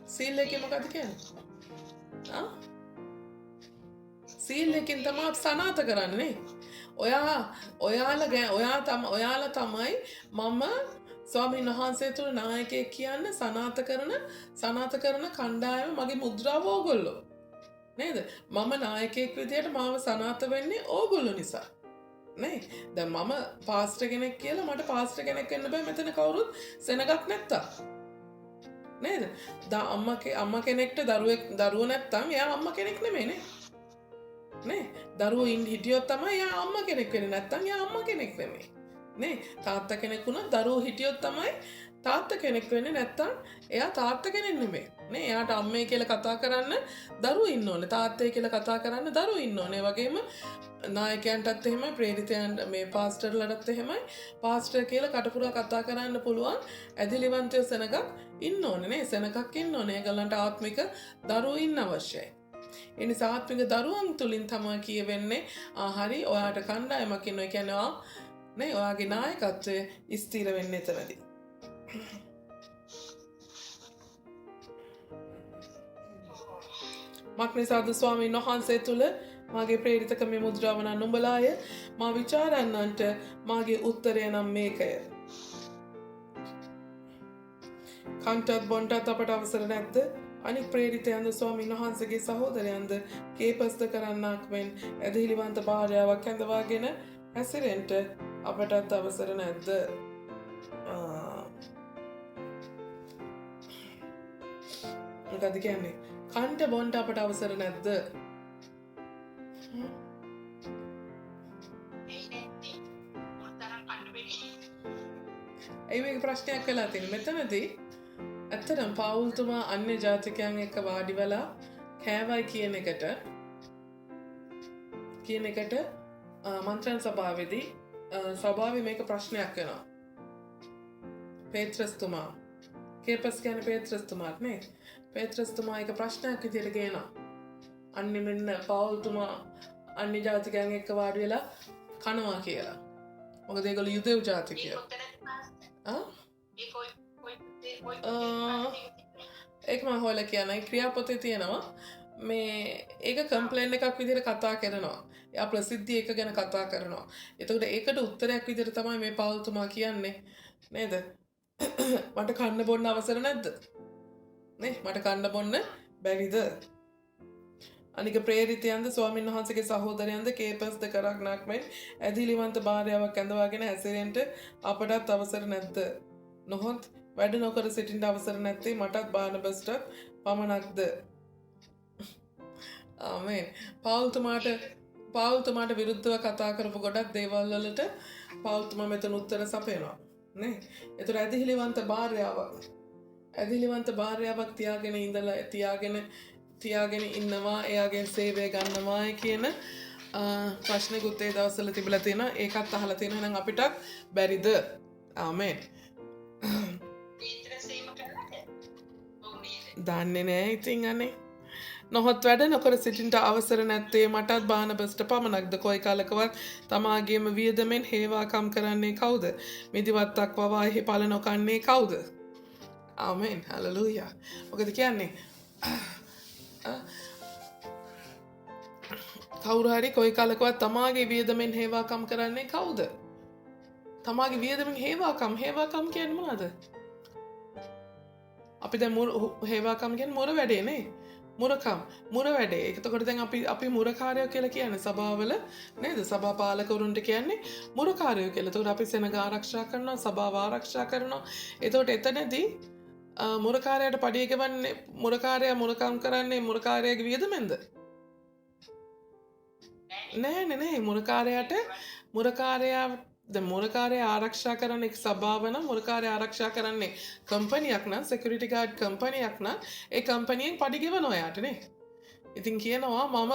සීල් එකේ මොකද්ද කියන්නේ? සීල් එකෙන් තමයි සනාත කරන්නේ. ඔයාලා තමයි මම ස්වාමීන් වහන්සේ තුළ නායකයෙක් කියන්න සනාත කරන කණ්ඩායම මගේ මුද්‍රාව ඕගොල්ලෝ. නේද? මම නායකයෙක් විදියට මාව සනාත වෙන්නේ ඕගොල්ලෝ නිසා. නේ දැන් මම පාස්ටර් කෙනෙක් කියලා මට පාස්ටර් කෙනෙක් වෙන්න බෑ මෙතන කවුරුත් සෙනගක් නැත්තා. නේද? අම්මා කෙනෙක්ට දරුවෝ නැත්තම් එයා අම්මා කෙනෙක් නෙමෙයි නේ. නේ දරුවෝ හිටියොත් තමයි එයා අම්මා කෙනෙක් වෙන්නේ. නැත්තම් එයා අම්මා කෙනෙක් නෙමෙයි. නේ තාත්තා කෙනෙක් වුණා දරුවෝ හිටියොත් තමයි තාත්තා කෙනෙක් වෙන්නේ. නැත්තම් එයා තාත්තා කෙනෙක් නෙමෙයි. නේ එයාට අම්මේ කියලා කතා කරන්න දරුවෝ ඉන්න ඕනේ. තාත්තේ කියලා කතා කරන්න දරුවෝ ඉන්න ඕනේ. ඒ වගේම නායකයන්ටත් එහෙමයි ප්‍රේරිතයන්ට මේ පාස්ටර්ලටත් එහෙමයි පාස්ටර් කියලා කටපුරා කතා කරන්න පුළුවන් ඇදිලිවන්තය සෙනගක් ඉන්න ඕනේ නේ. සෙනගක් ඉන්න ඕනේ. ඒගොල්ලන්ට ආත්මික දරුවෝ ඉන්න අවශ්‍යයි. ඒ නිසා ආත්මික දරුවන් තුලින් තමයි කියවෙන්නේ හරි ඔයාට කණ්ඩායමක් ඉන්නවා. ඒ කියන්නේ නේ ඔයාගේ නායකත්වය ස්ථිර වෙන්නේ එතනදී. මක්නිසාද ස්වාමීන් වහන්සේ තුළ මාගේ ප්‍රේරිතකමේ මුද්‍රාව නම් නුඹලාය. මා විචාරන්නන්ට මාගේ උත්තරය නම් මේකය. කන්ටත් බොන්ටත් අපට අවසර නැද්ද? අනික් ප්‍රේරිතයන්ද ස්වාමීන් වහන්සේගේ සහෝදරයන්ද කේපස්ද කරන්නක් මෙන් ඇදහිලිවන්ත භාර්යාවක් ඇඳවාගෙන හැසිරෙන්ට අපටත් අවසර නැද්ද? මොකද කියන්නේ? කන්ට බොන්ට අපට අවසර නැද්ද? ඒ මේ ප්‍රශ්නයක් වෙලා තියෙන මෙතනදී ඇත්තටම පවුල්තුමා අන්‍ය ජාතිකයන් එක්ක වාඩි වෙලා කෑවයි කියන එකට මන්ත්‍රණ සභාවේදී සභාවේ මේක ප්‍රශ්නයක් වෙනවා. පේත්‍රස්තුමා කේපස් කියන්නේ පේත්‍රස්තුමාත් නේ. පේත්‍රස්තුමා එක ප්‍රශ්නයක් විදියට ගේනවා. අන්‍ය මෙන්න පවුල්තුමා අන්‍ය ජාතිකයන් එක්ක වාඩි වෙලා කනවා කියලා. මොකද ඒගොල්ලෝ යුදෙව් ජාතිකයෝ. ඒක මම හොයලා කියන්නේ ක්‍රියාපොතේ තියෙනවා. මේ ඒක කම්ප්ලේන් එකක් විදිහට කතා කරනවා. එයා ප්‍රසිද්ධිය එක ගැන කතා කරනවා. එතකොට ඒකට උත්තරයක් විදිහට තමයි මේ පවුල්තුමා කියන්නේ නේද? මට කන්න බොන්න අවසර නැද්ද? නේ මට කන්න බොන්න බැරිද? අනික ප්‍රේරිතයන්ද ස්වාමීන් වහන්සේගේ සහෝදරයන්ද කේපස්ද කරක් නැක්මෙන් ඇදිලිවන්ත භාර්යාවක් ඇඳවාගෙන හැසිරෙන්න අපටත් අවසර නැද්ද? නොහොත් වැඩ නොකර සිටින්න අවසර නැත්තේ මටත් බානබස්ටත් පමණක්ද? ආමේන්. පවුල්තුමාට විරුද්ධව කතා කරපු ගොඩක් දේවල් වලට පවුල්තුමා මෙතන උත්තර සපයනවා නේ. ඒතර ඇදිලිවන්ත භාර්යාවක් තියාගෙන ඉන්නවා, එයාගෙන් සේවය ගන්නවා කියන ප්‍රශ්නෙකුත් ඒ දවස්වල තිබිලා තියෙනවා. ඒකත් අහලා තියෙනවා. එහෙනම් අපිටත් බැරිද? ආමේන්. දන්නේ නෑ ඉතින් අනේ. නොහොත් වැඩ නොකර සිටින්ට අවසර නැත්තේ මටත් බානබස්ට පමණක්ද? කොයි කාලකවත් තමාගේම වියදමෙන් හේවාකම් කරන්නේ කවුද? මිදිවත්තක් වවා එහි පල නොකන්නේ කවුද? ආමේන්. හලෙලූයා. මොකද කියන්නේ? කවුරු හරි කොයි කාලකවත් තමාගේ වියදමෙන් හේවාකම් කරන්නේ කවුද? තමාගේ වියදමෙන් හේවාකම් කියන්නේ මොනවද? අපි දැන් හේවාකම් කියන්නේ මොර වැඩේ නේ. මුර වැඩේ. එතකොට දැන් අපි මුරකාරයෝ කියලා කියන්නේ සභාවල නේද? සභා පාලකවරුන්ට කියන්නේ මුරකාරයෝ කියලා. එතකොට අපි සෙනග ආරක්ෂා කරනවා, සභාව ආරක්ෂා කරනවා. එතකොට එතනදී මුරකාරයාට පඩිය ගෙවන්නේ මුරකාරයා මුරකම් කරන්නේ මුරකාරයාගේ වියදමෙන්ද? නෑ මුරකාරයා ආරක්ෂා කරන්නේ සභාව නම් මුරකාරයා ආරක්ෂා කරන්නේ කම්පැනියක් නම් සිකියුරිටි ගාඩ් කම්පැනියක් නම් ඒ කම්පැනියෙන් පඩි ගෙවනවා යාට නේ. ඉතින් කියනවා මම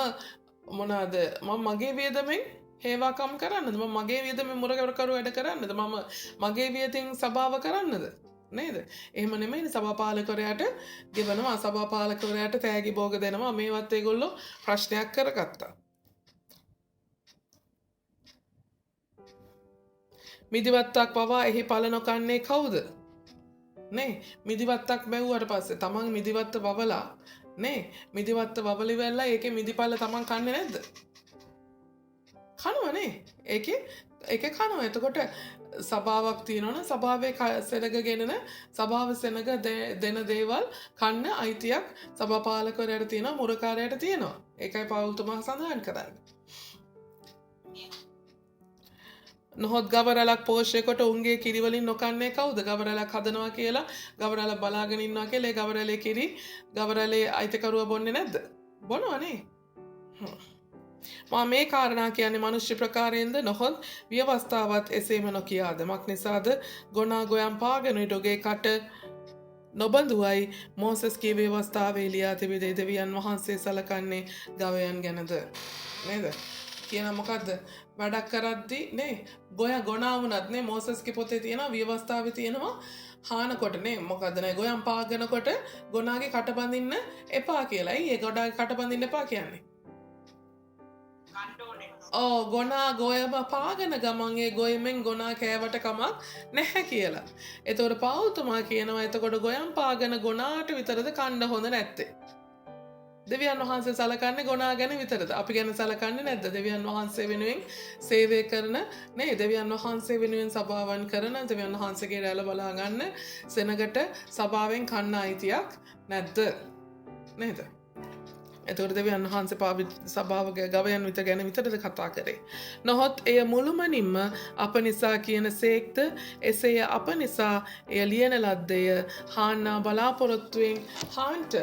මගේ වියදමෙන් හේවාකම් කරන්නද? මම මගේ වියදමෙන් මුරකරු වැඩ කරන්නද? මම මගේ වියතින් සභාව කරන්නද? නේද? එහෙම නෙමෙයි. සභාපාලකවරයාට ගෙවනවා, සභාපාලකවරයාට තෑගි භෝග දෙනවා. මේවත් ඒගොල්ලෝ ප්‍රශ්නයක් කරගත්තා. මිදිවත්තක් පවා එහි පල නොකන්නේ කවුද? නේ මිදිවත්තක් බැව්වට පස්සේ තමන් මිදිවත්ත වවලා නේ මිදිවත්ත වවලි වෙලා ඒකේ මිදිපල්ල තමන් කන්නේ නැද්ද? කනවා නේ. ඒකේ කනවා. එතකොට සභාවක් තියෙනවනේ, සභාවේ සෙනග සභාව සෙනග දෙන දේවල් කන්න අයිතියක් සභාපාලකවරයාට තියෙනවා, මුරකාරයාට තියෙනවා. ඒකයි පවුල්තුමා සඳහන් කරන්නේ. නොහොත් ගවරලක් පෝෂ්‍යකොට උන්ගේ කිරිවලින් නොකන්නේ කවුද? ගවරලක් හදනවා කියලා ගවරල බලාගෙන ඉන්නවා කියලා ඒ ගවරලේ කිරි ගවරලේ අයිතිකරුව බොන්නේ නැද්ද? බොනවනේ. මේ කාරණා කියන්නේ මනුෂ්‍ය ප්‍රකාරයෙන්ද? නොහොත් ව්‍යවස්ථාවත් එසේම නොකියාද? මක් නිසාද ගොනා ගොයම් පාගෙන ඩොගේ කට නොබඳුවයි මෝසස්ගේ ව්‍යවස්ථාවේ ලියා තිබෙද දෙවියන් වහන්සේ සලකන්නේ ගවයන් ගැනද? නේද? කියන මොකද්ද? වැඩක් කරද්දි නේ ගොනා වුණත් නේ මෝසස්ගේ පොතේ තියෙනවා ව්‍යවස්ථාවේ තියෙනවා හානකොට නේ මොකද්ද නේ ගොයම් පාගනකොට ගොනාගේ කට බඳින්න එපා කියලායි. ඒ ගොඩාගේ කට බඳින්න එපා කියන්නේ. ගොනා ගොයම පාගන ගමන් ඒ ගොයමෙන් ගොනා කෑවට කමක් නැහැ කියලා. එතකොට පවුල්තුමා කියනවා එතකොට ගොයම් පාගන ගොනාට විතරද කන්න හොඳ නැත්තේ? දෙවියන් වහන්සේ සලකන්නේ ගොනා ගැන විතරද? අපි ගැන සලකන්නේ නැද්ද? දෙවියන් වහන්සේ වෙනුවෙන් සේවය කරන නේ දෙවියන් වහන්සේ වෙනුවෙන් සභාවන් කරන දෙවියන් වහන්සේගේ රැළ බලා ගන්න සෙනගට සභාවෙන් කන්න අයිතියක් නැද්ද? නේද? එතකොට දෙවියන් වහන්සේ සභාවක ගවයන් විත ගැන විතරද කතා කරේ. නොහොත් එය මුළුමනින්ම අප නිසා කියන සේක්ත එසේය අප නිසා එය ලියන ලද්දේය හාන්නා බලාපොරොත්තුවෙන් හාන්ට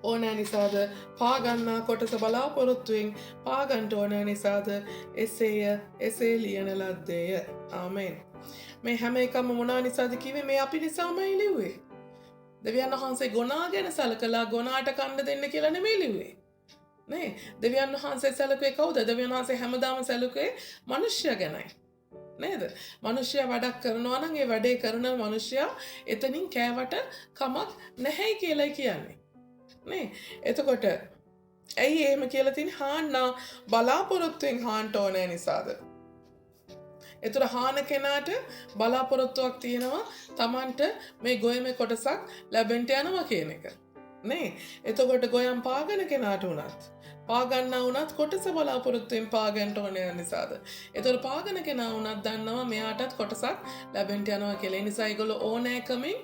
ඕනෑ නිසාද පාගන්නා කොටස බලාපොරොත්තුවෙන් පාගන්ට ඕනෑ නිසාද එසේය එසේ ලියන ලද්දේය. ආමෙන්. මේ හැම එකම මොනා නිසාද කිව්වේ? මේ අපි නිසාමයි ලිව්වේ. දෙවියන් වහන්සේ ගොනා ගැන සලකලා ගොනාට කන්න දෙන්න කියලා නෙමෙයි ලිව්වේ. නේ? දෙවියන් වහන්සේ සැලකුවේ කවුද? දෙවියන් වහන්සේ හැමදාම සැලකුවේ මිනිස්සයා ගැනයි. නේද? මිනිස්සයා වැඩක් කරනවා නම් ඒ වැඩේ කරන මිනිස්සයා එතනින් කෑවට කමක් නැහැ කියලායි කියන්නේ. නේ? එතකොට ඇයි එහෙම කියලා තින්නේ? හාන්නා බලාපොරොත්තුෙන් හාන්ට ඕනේ නිසාද? එතුර හාන කෙනාට බලාපොරොත්තුවක් තියෙනවා තමන්ට මේ ගොයමේ කොටසක් ලැබෙන්ට යනවා කියන එක. නේ? එතකොට ගොයම් පාගන කෙනාට වුණත් පාගන්න වුණත් කොටස බලාපොරොත්තුවෙන් පාගන්ට ඕනේ නිසාද. එතකොට පාගන කෙනා වුණත් දන්නවා මෙයාටත් කොටසක් ලැබෙන්ට යනවා කියලා. ඒ නිසා ඒගොල්ලෝ ඕනෑකමින්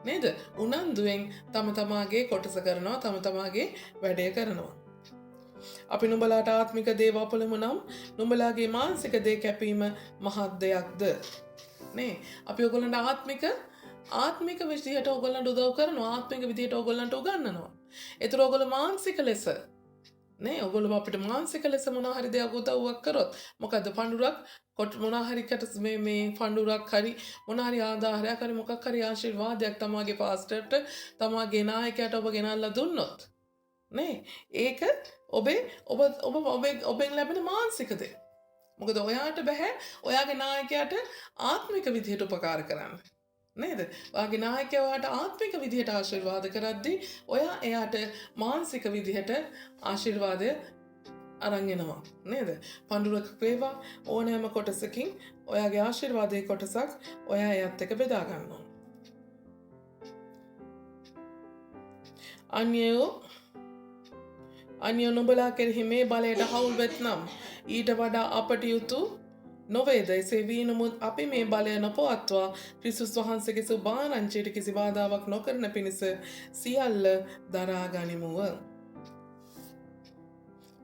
නේද? උනන්දුවෙන් තම තමාගේ කොටස කරනවා, තම තමාගේ වැඩේ කරනවා. අපි නුඹලාට ආත්මික දේ වපලමු නම් නුඹලාගේ මානසික දේ කැපීම මහත් දෙයක්ද? නේ? අපි ඔයගොල්ලන්ට ආත්මික විදියට ඔයගොල්ලන්ට උදව් කරනවා, ආත්මික විදියට ඔයගොල්ලන්ට උගන්වනවා. ඒතර ඔයගොල්ලෝ මානසික ලෙස නේ ඔයගොල්ලෝ අපිට මානසික ලෙස මොනවා හරි දෙයක් උදව්වක් කරොත් මොකද පඳුරක් මොනවා හරි කට මේ පඳුරක් හරි මොනවා හරි ආධාරයක් හරි මොකක් හරි ආශිර්වාදයක් තමාගේ පාස්ටර්ට තමාගේ නායකයාට ඔබ ගෙනල්ලා දුන්නොත් නේ ඒක ඔබෙන් ලැබෙන මානසික දේ. මොකද ඔයාට බෑ ඔයාගේ නායකයාට ආත්මික විදිහට උපකාර කරන්න. නේද? ඔයාගේ නායකයා ඔයාට ආත්මික විදිහට ආශිර්වාද කරද්දී ඔයා එයාට මානසික විදිහට ආශිර්වාදය අරන් එනවා. නේද? පඳුරක් වේවා ඕනෑම කොටසකින් ඔයාගේ ආශිර්වාදයේ කොටසක් ඔයා එයත් එක්ක බෙදා ගන්නවා. අන්‍යයෝ නුඹලා කෙරෙහි මේ බලයට හවුල් වෙත්නම් ඊට වඩා අපට යුතු නොවේද? එසේ වී නමුත් අපි මේ බලය නොපවත්වා ක්‍රිස්තුස් වහන්සේගේ සුභාරංචියට කිසි බාධාවක් නොකරන පිණිස සියල්ල දරා ගනිමුව.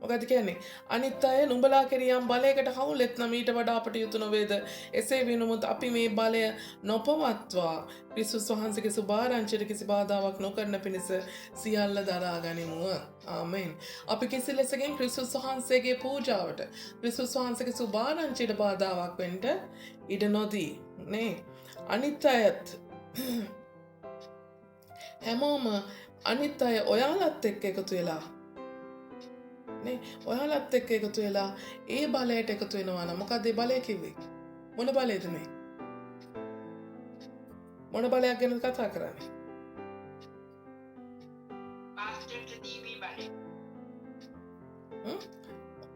මොකද කියන්නේ? අනිත් අය නුඹලා කෙරියම් බලයකට හවුල් වෙත්නම් ඊට වඩා අපට යුතු නොවේද? එසේ වී නමුත් අපි මේ බලය නොපවත්වා ක්‍රිස්තුස් වහන්සේගේ සුභාරංචියට කිසි බාධාවක් නොකරන පිණිස සියල්ල දරා ගනිමුව. ආමෙන්. අපි කිසි ලෙසකින් ක්‍රිස්තුස් වහන්සේගේ පූජාවට ක්‍රිස්තුස් වහන්සේගේ සුභාරංචියට බාධාවක් වෙන්න ඉඩ නොදී නේ අනිත් අයත් හැමෝම අනිත් අය ඔයාලත් එක්ක එකතු වෙලා නේ ඔයාලත් එක්ක එකතු වෙලා ඒ බලයට එකතු වෙනවා නම් මොකද ඒ බලය කිව්වේ? මොන බලයද මේ? මොන බලයක් ගැන කතා කරන්නේ?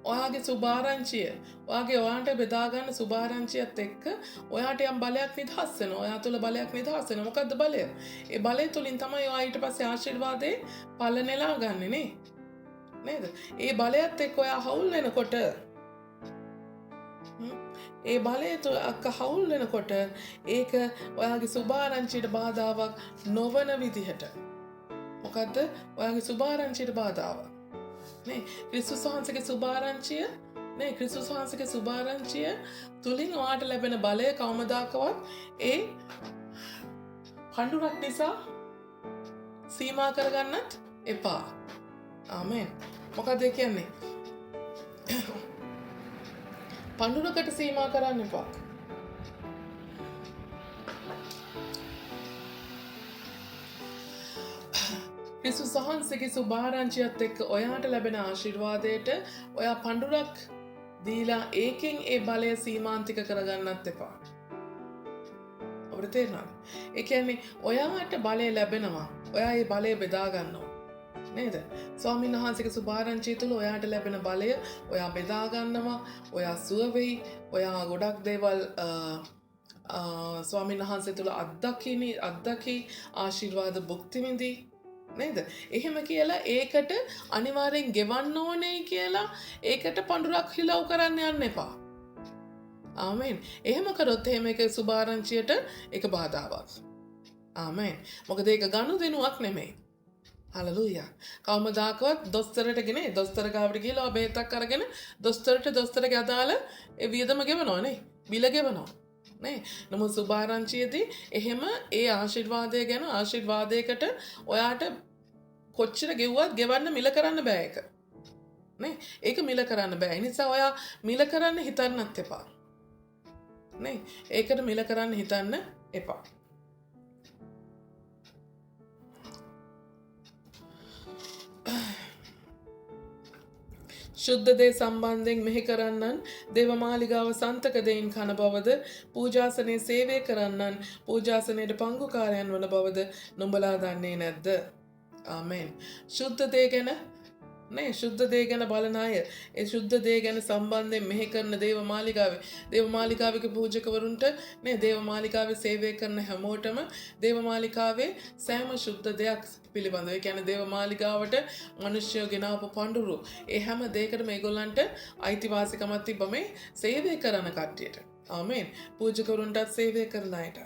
ඔයාගේ සුභාරංචිය ඔයාට බෙදාගන්න සුභාරංචියත් එක්ක ඔයාට යම් බලයක් නිදහස් වෙනවා. ඔයා තුළ බලයක් නිදහස් වෙනවා. මොකද්ද බලය? ඒ බලය තුලින් තමයි ඔයා ඊට පස්සේ ආශිර්වාදේ පල නෙලා ගන්නෙ නේ. නේද? ඒ බලයත් එක්ක ඔයා හවුල් වෙනකොට ඒ බලයට හවුල් වෙනකොට ඒක ඔයාගේ සුභාරංචියට බාධාවක් නොවන විදිහට. මොකද්ද? ඔයාගේ සුභාරංචියට බාධාවක්. නේ ක්‍රිස්තුස් වහන්සේගේ සුභාරංචිය නේ ක්‍රිස්තුස් වහන්සේගේ සුභාරංචිය තුලින් ඔයාට ලැබෙන බලය කවමදාකවත් ඒ පඬුරක් නිසා සීමා කරගන්නත් එපා. ආමෙන්. මොකද ඒ කියන්නේ? පඬුරකට සීමා කරන්න එපා. ක්‍රිස්තුස් වහන්සේගේ සුභාරංචියත් එක්ක ඔයාට ලැබෙන ආශිර්වාදයට ඔයා පඬුරක් දීලා ඒකෙන් ඒ බලය සීමාන්තික කරගන්නත් එපා. අපිට තේරෙනවද? ඒ කියන්නේ ඔයාට බලය ලැබෙනවා. ඔයා ඒ බලය බෙදා ගන්නවා. නේද? ස්වාමීන් වහන්සේගේ සුභාරංචිය තුළ ඔයාට ලැබෙන බලය ඔයා බෙදා ගන්නවා. ඔයා සුව වෙයි. ඔයා ගොඩක් දේවල් ස්වාමීන් වහන්සේ තුළ අත්දකි ආශිර්වාද භුක්ති විඳි. නේද? එහෙම කියලා ඒකට අනිවාර්යෙන් ගෙවන්න ඕනේ කියලා ඒකට පඳුරක් හිලව් කරන්න යන්න එපා. ආමෙන්. එහෙම කරොත් එහෙම එක සුභාරංචියට ඒක බාධාවක්. ආමෙන්. මොකද ඒක ගනුදෙනුවක් නෙමෙයි. හලලුයා. කවමදාකවත් දොස්තරට ගෙන දොස්තර ගාවට ගිහලා බෙහෙතක් අරගෙන දොස්තරගේ අදාළ ඒ වියදම ගෙවනවා නේ. බිල ගෙවනවා. නේ. නමුත් සුභාරංචියේදී එහෙම ඒ ආශිර්වාදය ගැන ආශිර්වාදයකට ඔයාට කොච්චර ගෙව්වත් ගෙවන්න මිල කරන්න බෑ ඒක. නේ. ඒක මිල කරන්න බෑ. ඒ නිසා ඔයා මිල කරන්න හිතන්නත් එපා. නේ. ඒකට මිල කරන්න හිතන්න එපා. ශුද්ධ දේ සම්බන්ධයෙන් මෙහි කරන්නන් දේවමාලිගාව සන්තක දෙයින් කන බවද පූජාසනයේ සේවය කරන්නන් පූජාසනයට පංගුකාරයන් වන බවද නුඹලා දන්නේ නැද්ද? ආමෙන්. ශුද්ධ දේ ගැන නේ ශුද්ධ දේ ගැන බලන අය ඒ ශුද්ධ දේ ගැන සම්බන්ධයෙන් මෙහි කරන දේවමාලිගාවේ පූජකවරුන්ට නේ දේවමාලිගාවේ සේවය කරන හැමෝටම දේවමාලිගාවේ සෑම ශුද්ධ දෙයක් පිළිබඳව ඒ කියන්නේ දේවමාලිගාවට මිනිස්සුયો ගෙනාවු පඬුරු ඒ හැම දෙයකටම මේගොල්ලන්ට අයිතිවාසිකමක් තිබ්බ මේ සේවය කරන කට්ටියට. ආමෙන්. පූජකවරුන්ටත් සේවය කරන අයට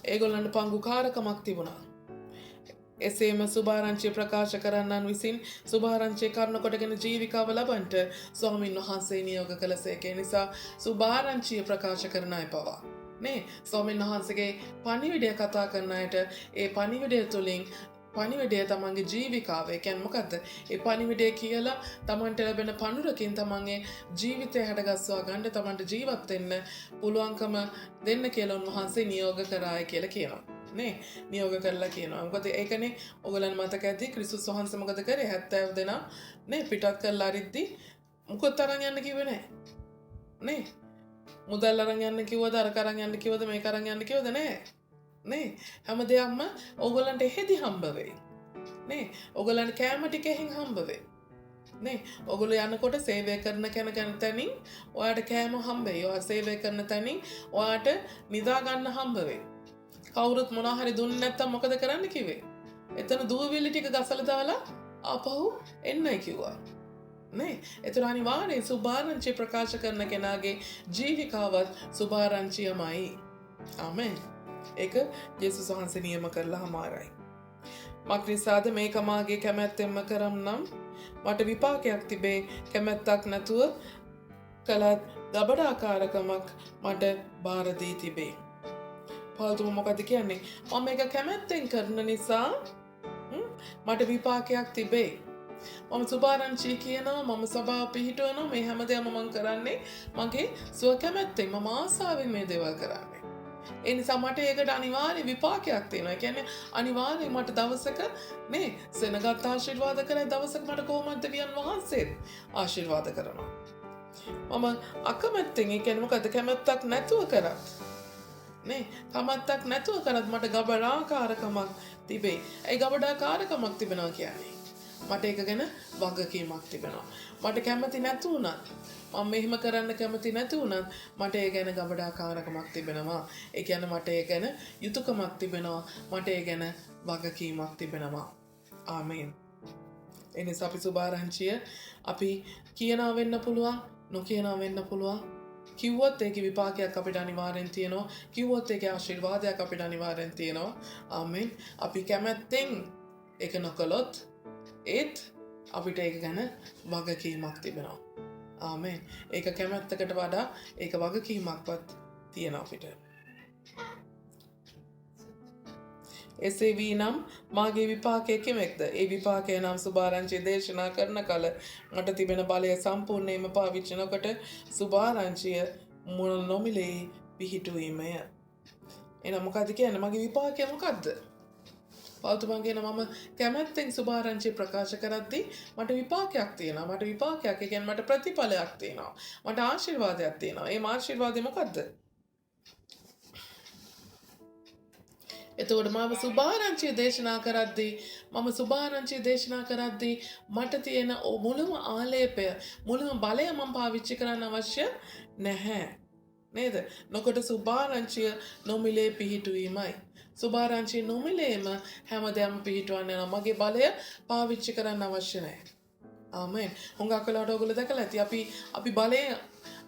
ඒගොල්ලන්ට පංගුකාරකමක් තිබුණා. එසේම සුභාරංචිය ප්‍රකාශ කරන්නන් විසින් සුභාරංචිය කරුණ කොටගෙන ජීවිකාව ලබන්ට ස්වාමීන් වහන්සේ නියෝග කළසේක. ඒ නිසා සුභාරංචිය ප්‍රකාශ කරන අය පවා නේ ස්වාමීන් වහන්සේගේ පණිවිඩය කතා කරන අයට ඒ පණිවිඩය තුළින් පණිවිඩය තමන්ගේ ජීවිකාව ඒ කියන්නේ මොකද්ද? ඒ පණිවිඩය කියලා තමන්ට ලැබෙන පණුරකින් තමන්ගේ ජීවිතය හැඩගස්වා ගන්න තමන්ට ජීවත් වෙන්න පුළුවන්කම දෙන්න කියලා උන්වහන්සේ නියෝග කරාය කියලා කියනවා. නේ නියෝග කරලා කියනවා. මොකද ඒකනේ ඔයගලන් මතක ඇති ක්‍රිස්තුස් වහන්සේ මොකද කරේ 70 දෙනා නේ පිටත් කරලා අරිද්දි මොකොත් අරන් යන්න කිව්වේ නැහැ. නේ මුදල් අරන් යන්න කිව්වද අර අරන් යන්න කිව්වද මේක අරන් යන්න කිව්වද නැහැ. නේ හැම දෙයක්ම ඔයගලන්ට එහෙදි හම්බ වෙයි. නේ ඔයගලන්ට කැම ටික එහෙන් හම්බ වෙයි. නේ ඔයගොල්ලෝ යනකොට සේවය කරන කෙන තැනින් ඔයාට කැම හම්බ වෙයි. ඔයා සේවය කරන තැනින් ඔයාට නිදා ගන්න හම්බ වෙයි. කවුරුත් මොනවා හරි දුන්නේ නැත්තම් මොකද කරන්න කිව්වේ? එතන දුවවිලි ටික ගසලා දාලා ආපහු එන්නයි කිව්වා. නේ? ඒතර අනිවාර්යෙන් සුභාරංචිය ප්‍රකාශ කරන කෙනාගේ ජීවිකාවත් සුභාරංචියමයි. ආමෙන්. ඒක යේසුස් වහන්සේ නියම කරලා හමාරයි. මක්නිසාද මේක මාගේ කැමැත්තෙන්ම කරම් නම් මට විපාකයක් තිබේ. කැමැත්තක් නැතුව කළත් ගබඩාකාරකමක් මට බාර දී තිබේ. පාල්තුම මොකද කියන්නේ? මම මේක කැමැත්තෙන් කරන නිසා මට විපාකයක් තිබේ. මම සුභාරංචි කියනවා මම සභාව පිහිටවනවා මේ හැමදේම මම කරන්නේ මගේ සුව කැමැත්තෙන් මම ආසාවෙන් මේ දේවල් කරන්නේ. ඒ නිසා මට ඒකට අනිවාර්ය විපාකයක් තියෙනවා. ඒ කියන්නේ අනිවාර්යයෙන් මට දවසක නේ සෙනගත් ආශිර්වාද කරයි දවසක මට කොහොමද දෙවියන් වහන්සේ ආශිර්වාද කරනවා. මම අකමැත්තෙන් ඒ කියන්නේ මොකද කැමැත්තක් නැතුව කරත් නේ කමත්තක් නැතුව කරත් මට ගබඩාකාරකමක් තිබේ. ඒ ගබඩාකාරකමක් තිබෙනවා කියන්නේ මට ඒක ගැන වගකීමක් තිබෙනවා. මට කැමති නැතු වුණත් මම මෙහෙම කරන්න කැමති නැති වුණත් මට ඒ ගැන ගබඩාකාරකමක් තිබෙනවා. ඒ කියන්නේ මට ඒ ගැන යුතුයකමක් තිබෙනවා. මට ඒ ගැන වගකීමක් තිබෙනවා. ආමේන්. ඒ නිසා අපි සුභාරංචිය අපි කියනවා වෙන්න පුළුවන්, නොකියනවා වෙන්න පුළුවන්. කිව්වොත් ඒකේ විපාකයක් අපිට අනිවාර්යෙන් තියෙනවා. කිව්වොත් ඒකේ ආශිර්වාදයක් අපිට අනිවාර්යෙන් තියෙනවා. ආමෙන්. අපි කැමැත්තෙන් ඒක නොකළොත් ඒත් අපිට ඒක ගැන වගකීමක් තිබෙනවා. ආමෙන්. ඒක කැමැත්තකට වඩා ඒක වගකීමක්වත් තියෙනවා අපිට. එසේ වී නම් මාගේ විපාකය කෙමෙක්ද? ඒ විපාකය නම් සුභාරංචිය දේශනා කරන කල මට තිබෙන බලය සම්පූර්ණයෙන්ම පාවිච්චි නොකොට සුභාරංචිය මුල් නොමිලේ පිහිටුවීමය. එහෙනම් මොකද්ද කියන්නේ? මගේ විපාකය මොකද්ද? පාතුමන් කියන මම කැමැත්තෙන් සුභාරංචිය ප්‍රකාශ කරද්දී මට විපාකයක් තියෙනවා. මට විපාකයක් ඒ කියන්නේ මට ප්‍රතිඵලයක් තියෙනවා. මට ආශිර්වාදයක් තියෙනවා. ඒ ආශිර්වාදය මොකද්ද? එතකොට මම සුභාරංචිය දේශනා කරද්දී මට තියෙන මුළුම ආලේපය මුළුම බලය මම පාවිච්චි කරන්න අවශ්‍ය නැහැ. නේද? නොකොට සුභාරංචිය නොමිලේ පිහිටුවීමයි. සුභාරංචිය නොමිලේම හැමදේම පිහිටවන්න නම් මගේ බලය පාවිච්චි කරන්න අවශ්‍ය නැහැ. ආමෙන්. හුඟක් වෙලාවට ඔයගොල්ලෝ දැකලා ඇති අපි බලය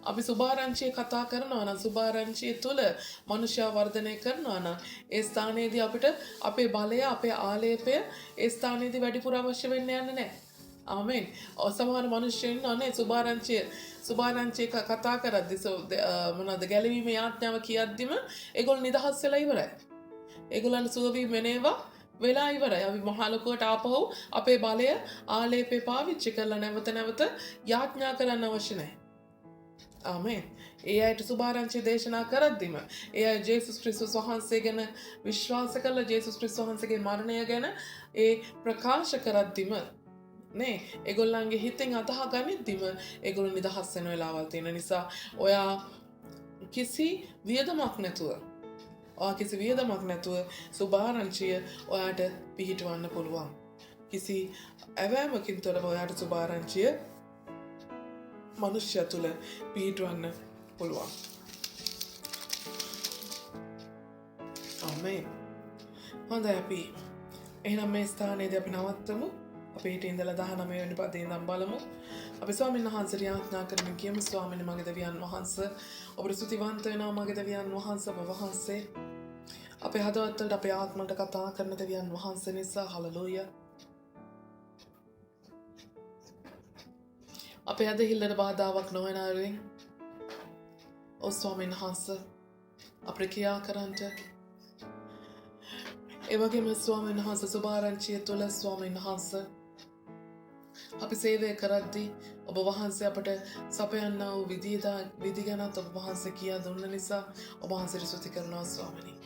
අපි සුභාරංචිය කතා කරනවා නම් සුභාරංචිය තුළ මනුෂ්‍යයා වර්ධනය කරනවා නම් ඒ ස්ථානයේදී අපිට අපේ බලය අපේ ආලේපය ඒ ස්ථානයේදී වැඩිපුර අවශ්‍ය වෙන්න යන්නේ නැහැ. ආමෙන්. සමහර මිනිස්සු ඉන්නවනේ සුභාරංචිය කතා කරද්දි මොනවද ගැලවීමේ යාඥාව කියද්දිම ඒගොල්ලෝ නිදහස් වෙලා ඉවරයි. ඒගොල්ලන්ට සුව වීම වෙනේවා වෙලා ඉවරයි. අපි මහලොකුවට ආපහු අපේ බලය ආලේපේ පාවිච්චි කරලා නැවත යාඥා කරන්න අවශ්‍ය නැහැ. ආමෙන්. ඒ අයට සුභාරංචිය දේශනා කරද්දිම ඒ අය ජේසුස් ක්‍රිස්තුස් වහන්සේ ගැන විශ්වාස කරලා ජේසුස් ක්‍රිස්තුස් වහන්සේගේ මරණය ගැන ඒ ප්‍රකාශ කරද්දිම නේ ඒගොල්ලන්ගේ හිතෙන් අදහා ගනිද්දිම ඒගොල්ලෝ නිදහස් වෙන වෙලාවල් තියෙන නිසා ඔයා කිසි වියදමක් නැතුව සුභාරංචිය ඔයාට පිහිටවන්න පුළුවන්. කිසි ඇවෑමකින් තොරව ඔයාට සුභාරංචිය මනුෂ්‍ය තුළ පිහිටවන්න පුළුවන්. ආමේන්. හොඳයි අපි එහෙනම් මේ ස්ථානයේදී අපි නවත්තමු. අපි හිටින් ඉඳලා 19 වෙනි පදේ ඉඳන් බලමු. අපි ස්වාමීන් වහන්සේට යාඥා කරමින් කියමු ස්වාමීන් මගේ දෙවියන් වහන්සේ ඔබට ස්තුතිවන්ත වෙනවා මගේ දෙවියන් වහන්සේ ඔබ වහන්සේ අපේ හදවතවලට අපේ ආත්මවලට කතා කරන දෙවියන් වහන්සේ නිසා හලෙලූයා. අපේ ඇදහිල්ලට බාධාවක් නොවන අයුරින් ඔව් ස්වාමීන් වහන්සේ අපේ ක්‍රියා කරන්නට ඒ වගේම ස්වාමීන් වහන්සේ සුභාරංචිය තුළ ස්වාමීන් වහන්සේ අපි සේවය කරද්දී ඔබ වහන්සේ අපට සපයන්නා වූ විධි ගැනත් ඔබ වහන්සේ කියා දුන්න නිසා ඔබ වහන්සේට ස්තුති කරනවා ස්වාමිනී.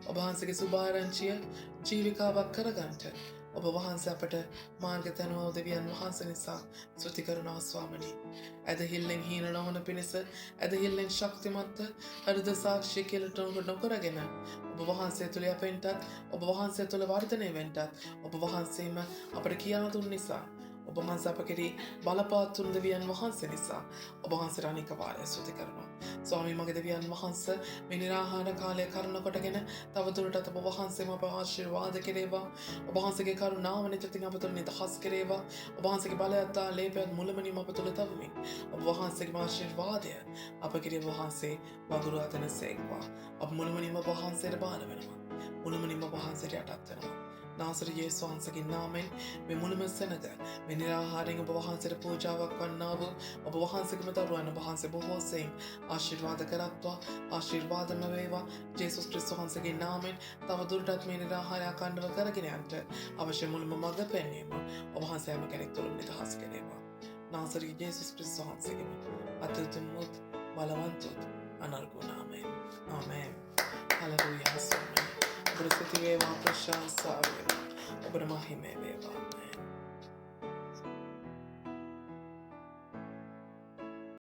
ඔබ වහන්සේගේ සුභාරංචිය ජීවිකාවක් කරගන්නට ඔබ වහන්සේ අපට මාර්ග තනුව දෙවියන් වහන්සේ නිසා ස්තුති කරනවා ස්වාමිනී. ඇදහිල්ලෙන් හීන නොවන පිණිස ඇදහිල්ලෙන් ශක්තිමත් හෘද සාක්ෂි කියලා නොකරගෙන ඔබ වහන්සේ තුළ යැපෙන්නටත් ඔබ වහන්සේ තුළ වර්ධනය වෙන්නටත් ඔබ වහන්සේම අපට කියා දුන්න නිසා ඔබ වහන්සේ අප කෙරෙහි බලපාත් තුන් දෙවියන් වහන්සේ නිසා ඔබ වහන්සේට අනික වාරයක් ස්තුති කරනවා. ස්වාමී මගේ දෙවියන් වහන්සේ මේ නිරාහාර කාලය කරුණ කොටගෙන තවදුරටත් ඔබ වහන්සේම අප ආශිර්වාද කෙරේවා. ඔබ වහන්සේගේ කරුණාව නිතින් අප තුළ නිදහස් කෙරේවා. ඔබ වහන්සේගේ බලයත් ආලේපයත් මුලමනින්ම අප තුළ තවමින් ඔබ වහන්සේගේ ආශිර්වාදය අප කෙරෙහි වහන්සේ වගුරුවා දෙනසේක්වා. අප මුලමනින්ම ඔබ වහන්සේට බාර වෙනවා. මුලමනින්ම ඔබ වහන්සේට යටත් වෙනවා. නාසර යේසුස් වහන්සේගේ නාමයෙන් මේ මුළුම සෙනඟ මේ නිරාහාරයෙන් ඔබ වහන්සේට පූජාවක් වන්නා වූ ඔබ වහන්සේගේම දරුවන් ඔබ වහන්සේ බොහෝ සෙයින් ආශිර්වාද කරත්වා. ආශිර්වාදම වේවා ජේසුස් ක්‍රිස්තුස් වහන්සේගේ නාමයෙන් තව දුරටත් මේ නිරාහාරය අඛණ්ඩව කරගෙන යන්නට අවශ්‍ය මුළුම මඟ පෙන්වීම ඔබ වහන්සේ හැම කෙනෙක් තුළ නිදහස් කෙරේවා. නාසර යේසුස් ක්‍රිස්තුස් වහන්සේගේ අත්‍යතුම් බලවන්ත අනර්ගුණ නාමයෙන් ආමේන්. හලෙලූයා. ඔබට ස්තුති වේවා ප්‍රශංසා වේවා ඔබට මහිමය වේවා.